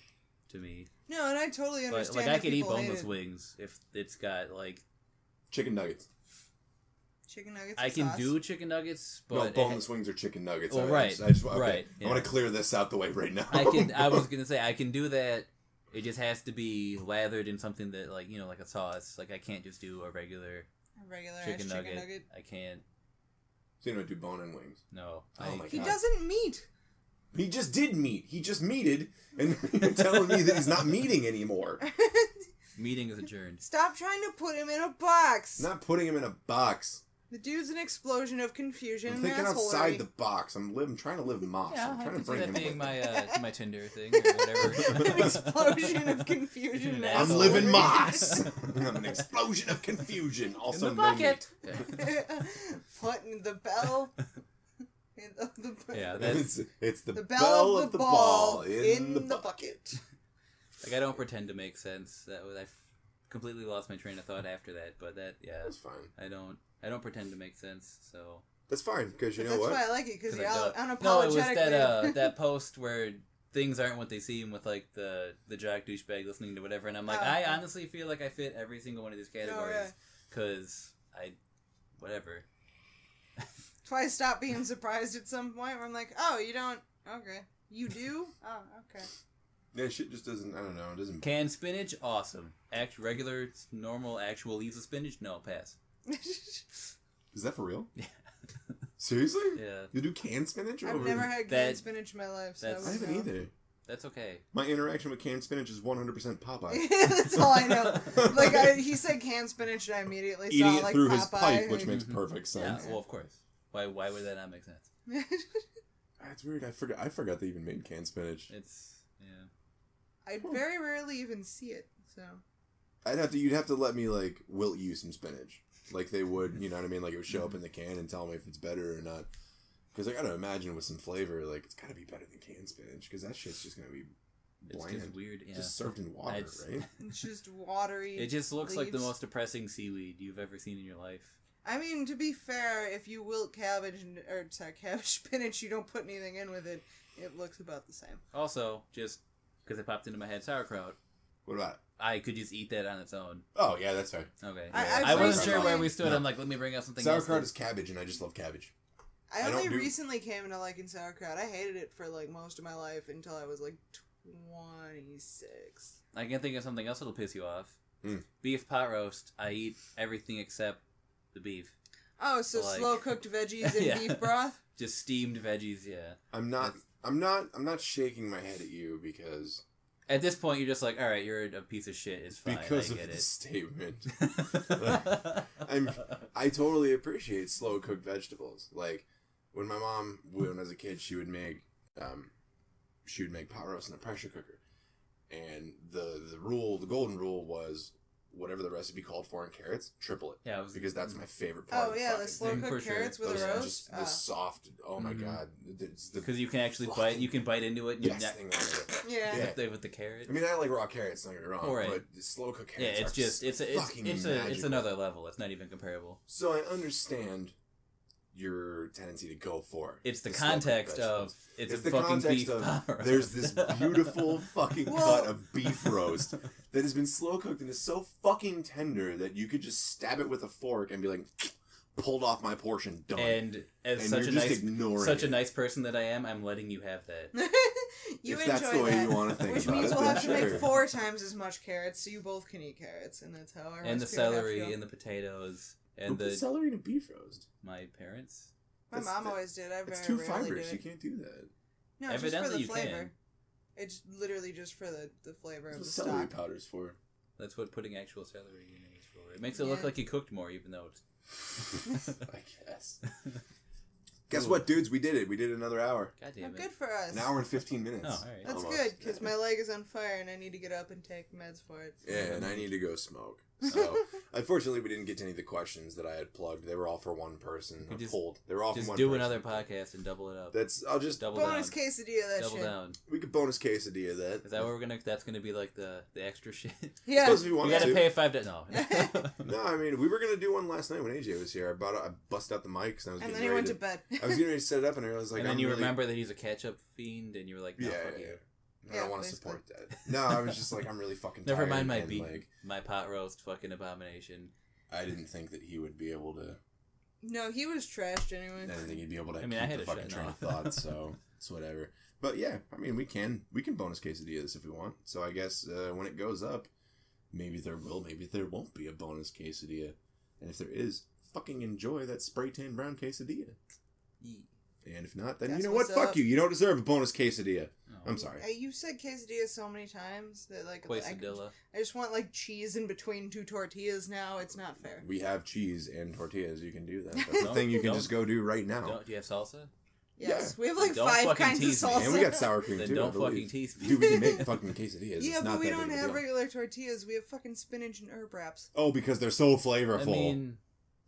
to me. No, and I totally understand. Like I could eat boneless wings if it's got like chicken nuggets. Chicken nuggets. I can do chicken nuggets, but no, boneless wings are chicken nuggets. Oh, right. I want to clear this out the way right now. I was gonna say I can do that. It just has to be lathered in something that, like, you know, like a sauce. Like I can't just do a regular chicken nugget. I can't. So you don't do bone-in wings? No. Oh my god. He doesn't meat. He just did meat. He just meated, and you're telling me that he's not meating anymore. Meeting is adjourned. Stop trying to put him in a box. Not putting him in a box. The dude's an explosion of confusion. I'm thinking outside the box. I'm trying to live Moss. Yeah, I'm trying to bring him being my Tinder thing or whatever. An explosion of confusion. I'm living Moss. I'm an explosion of confusion. Also in the bucket. Putting the bell. Yeah, it's the bell of the ball in the bucket. Like, I don't pretend to make sense. I completely lost my train of thought after that. But that's fine. I don't pretend to make sense. So That's fine, because you know That's what? why I like it, because you're unapologetic. No, it was that post where things aren't what they seem with, like, the jock douchebag listening to whatever, and I'm like, I honestly feel like I fit every single one of these categories, because whatever. That's why I stopped being surprised at some point, where I'm like, oh, you don't, okay. You do? Oh, okay. Yeah, shit just doesn't, I don't know, it doesn't... Canned spinach? Awesome. Regular, normal, actual leaves of spinach? No, pass. Is that for real? Yeah. Seriously? Yeah. You do canned spinach? I've never had canned spinach in my life, so I haven't either. That's okay. My interaction with canned spinach is 100% Popeye. That's all I know. Like, he said canned spinach, and I immediately Eating saw, it like, through Popeye. his pipe, which makes perfect sense. Yeah, well, of course. Why would that not make sense? That's weird. I forgot they even made canned spinach. It's, yeah. I very rarely even see it, so... You'd have to let me, like, wilt you some spinach. Like they would, you know what I mean? Like it would show up in the can and tell me if it's better or not. Because I gotta imagine with some flavor, like, it's gotta be better than canned spinach. Because that shit's just gonna be bland. It's just weird, yeah. Just served in water, right? It's just watery. It just looks like the leaves. most depressing seaweed you've ever seen in your life. I mean, to be fair, if you wilt cabbage, cabbage spinach, you don't put anything in with it, it looks about the same. Also, just because it popped into my head, sauerkraut. What about it? I could just eat that on its own. Oh, yeah, that's fair. Okay. Yeah. I wasn't sure where recently- we stood. No. I'm like, let me bring up something Sauerkraut else. is cabbage, and I just love cabbage. I don't only do- recently came into liking sauerkraut. I hated it for, like, most of my life until I was, like, 26. I can think of something else that'll piss you off. Mm. Beef pot roast. I eat everything except the beef. Oh, so Like- slow-cooked veggies and Yeah. beef broth? Just steamed veggies, yeah. I'm not shaking my head at you because At this point, you're just like, all right, you're a piece of shit. It's fine. because I of get the it. statement. I totally appreciate slow cooked vegetables. Like when my mom, when I was a kid, she would make pot roast in a pressure cooker, and the golden rule was whatever the recipe called for in carrots, triple it. Yeah, because that's my favorite part. Oh, of yeah, fucking the slow-cooked for sure. carrots with those a are roast? just the soft. Oh my god! Because you can actually bite. You can bite into it. And Best you thing ever. Yeah. with the carrot. I mean, I like raw carrots. Don't get me wrong, Right. but the slow cooked Yeah, carrots. it's another level. It's not even comparable. So I understand your tendency to go for it. It's the slow-cooked context vegetables. of it's It's a the fucking context beef of pot roast. there's this beautiful fucking Well- cut of beef roast that has been slow cooked and is so fucking tender that you could just stab it with a fork and be like, pulled off my portion, done. And as And such you're a just nice, ignoring such a it. nice person that I am, I'm letting you have that. You If enjoy that's the way that. you want to think Which about means it, we'll then have to sure. make 4 times as much carrots, so you both can eat carrots, and that's how our And the recipe would have to celery go. and the potatoes Who and put the celery in a beef roast? my parents. My mom always did. I It's very too rarely fibrous. did You it. can't do that. No, just for Evidently the you flavor. can. It's literally just for the flavor That's of what the celery stock. powder's for. That's what putting actual celery in is for. It makes it look Yeah. like you cooked more, even though it's... I guess. Guess what, dudes? We did it. We did another hour. God Oh, damn it. good for us. An hour and 15 minutes. Oh, all right. That's Almost. good, because my leg is on fire, and I need to get up and take meds for it. Yeah, and I need to go smoke. So, unfortunately, we didn't get to any of the questions that I had plugged. They were all for one person. You just- Pulled. They were all Just from one do person. another podcast and double it up. I'll just Double Bonus down. quesadilla, that Double shit. down. we could bonus quesadilla that. Is that what we're gonna? That's gonna be like the extra shit. Yeah. Suppose if you You wanted gotta to. pay $5. No. No, I mean we were gonna do one last night when AJ was here. I busted out the mics and I was And getting then he ready went to to bed. I was getting ready to set it up and I was like, and then I'm you really, remember that he's a ketchup fiend, and you were like, no, yeah, fuck you. I Yeah, don't want to basically. support that. No, I was just like, I'm really fucking tired. Never mind my and, beef, like, my pot roast, fucking abomination. I didn't think that he would be able to. No, he was trashed anyway. I didn't think he'd be able to I mean, keep I had the a fucking shit, train no. of thought. So it's whatever. But yeah, I mean, we can bonus quesadilla this if we want. So I guess when it goes up, maybe there will, maybe there won't be a bonus quesadilla. And if there is, fucking enjoy that spray tan brown quesadilla. And if not, then That's you know what? what's Fuck up. you. You don't deserve a bonus quesadilla. Oh. I'm sorry. You said quesadilla so many times that like Quesadilla. I just want like cheese in between 2 tortillas now. It's not fair. We have cheese and tortillas. You can do that. That's the Don't- thing you can don't- just go do right now. Do you have salsa? Yes, Yeah. we have like Don't 5 fucking kinds of tease me. salsa. And we got sour cream Then too. don't I believe. fucking tease me. Dude, we can make fucking quesadillas. Yeah, It's not but we that don't big of a have deal. regular tortillas. We have fucking spinach and herb wraps. Oh, because they're so flavorful. I mean,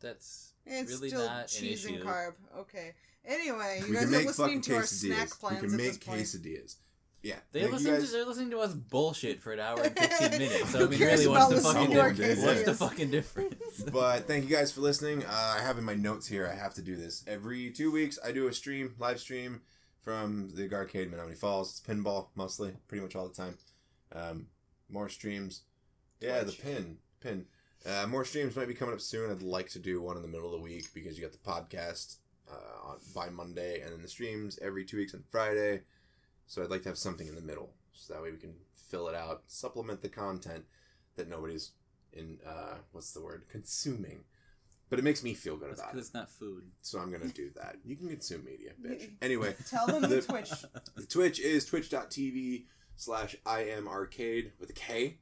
that's It's really still not cheese an and issue. carb. Okay. Anyway, you we guys can are make listening fucking to our snack quesadillas. plans We can at make this point. quesadillas. Yeah. They're listening to us bullshit for an hour and 15 minutes. So I mean, cares really, about what's the listening fucking difference? But thank you guys for listening. I have in my notes here, I have to do this. Every 2 weeks, I do a live stream from the Arcade in Menominee Falls. It's pinball, mostly, pretty much all the time. More streams. Yeah, Twitch. The pin. More streams might be coming up soon. I'd like to do one in the middle of the week because you got the podcast by Monday and then the streams every 2 weeks on Friday. So I'd like to have something in the middle so that way we can fill it out, supplement the content that nobody's consuming. But it makes me feel good about it. Because it's not food. So I'm going to do that. You can consume media, bitch. Anyway. Tell them the Twitch. The Twitch is twitch.tv/IamArcade with a K.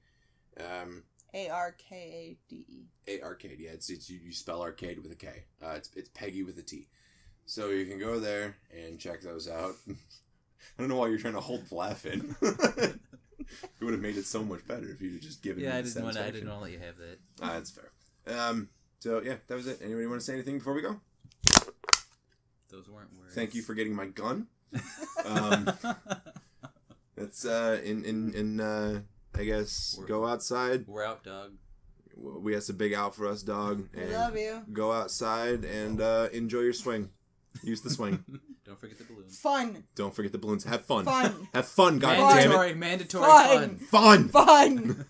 ARKADE. Arcade, yeah. It's you spell arcade with a K. It's Peggy with a T. So you can go there and check those out. I don't know why you're trying to hold the laugh in. It would have made it so much better if you'd have just given me the satisfaction. I didn't want to let you have that. That's fair. So yeah, that was it. Anybody want to say anything before we go? Those weren't words. Thank you for getting my gun. That's I guess go outside. We're out, dog. We have a big out for us, dog. I love you. Go outside and enjoy your swing. Use the swing. Don't forget the balloons. Fun. Don't forget the balloons. Have fun. Fun. Have fun, goddammit. Mandatory fun. Fun. Fun.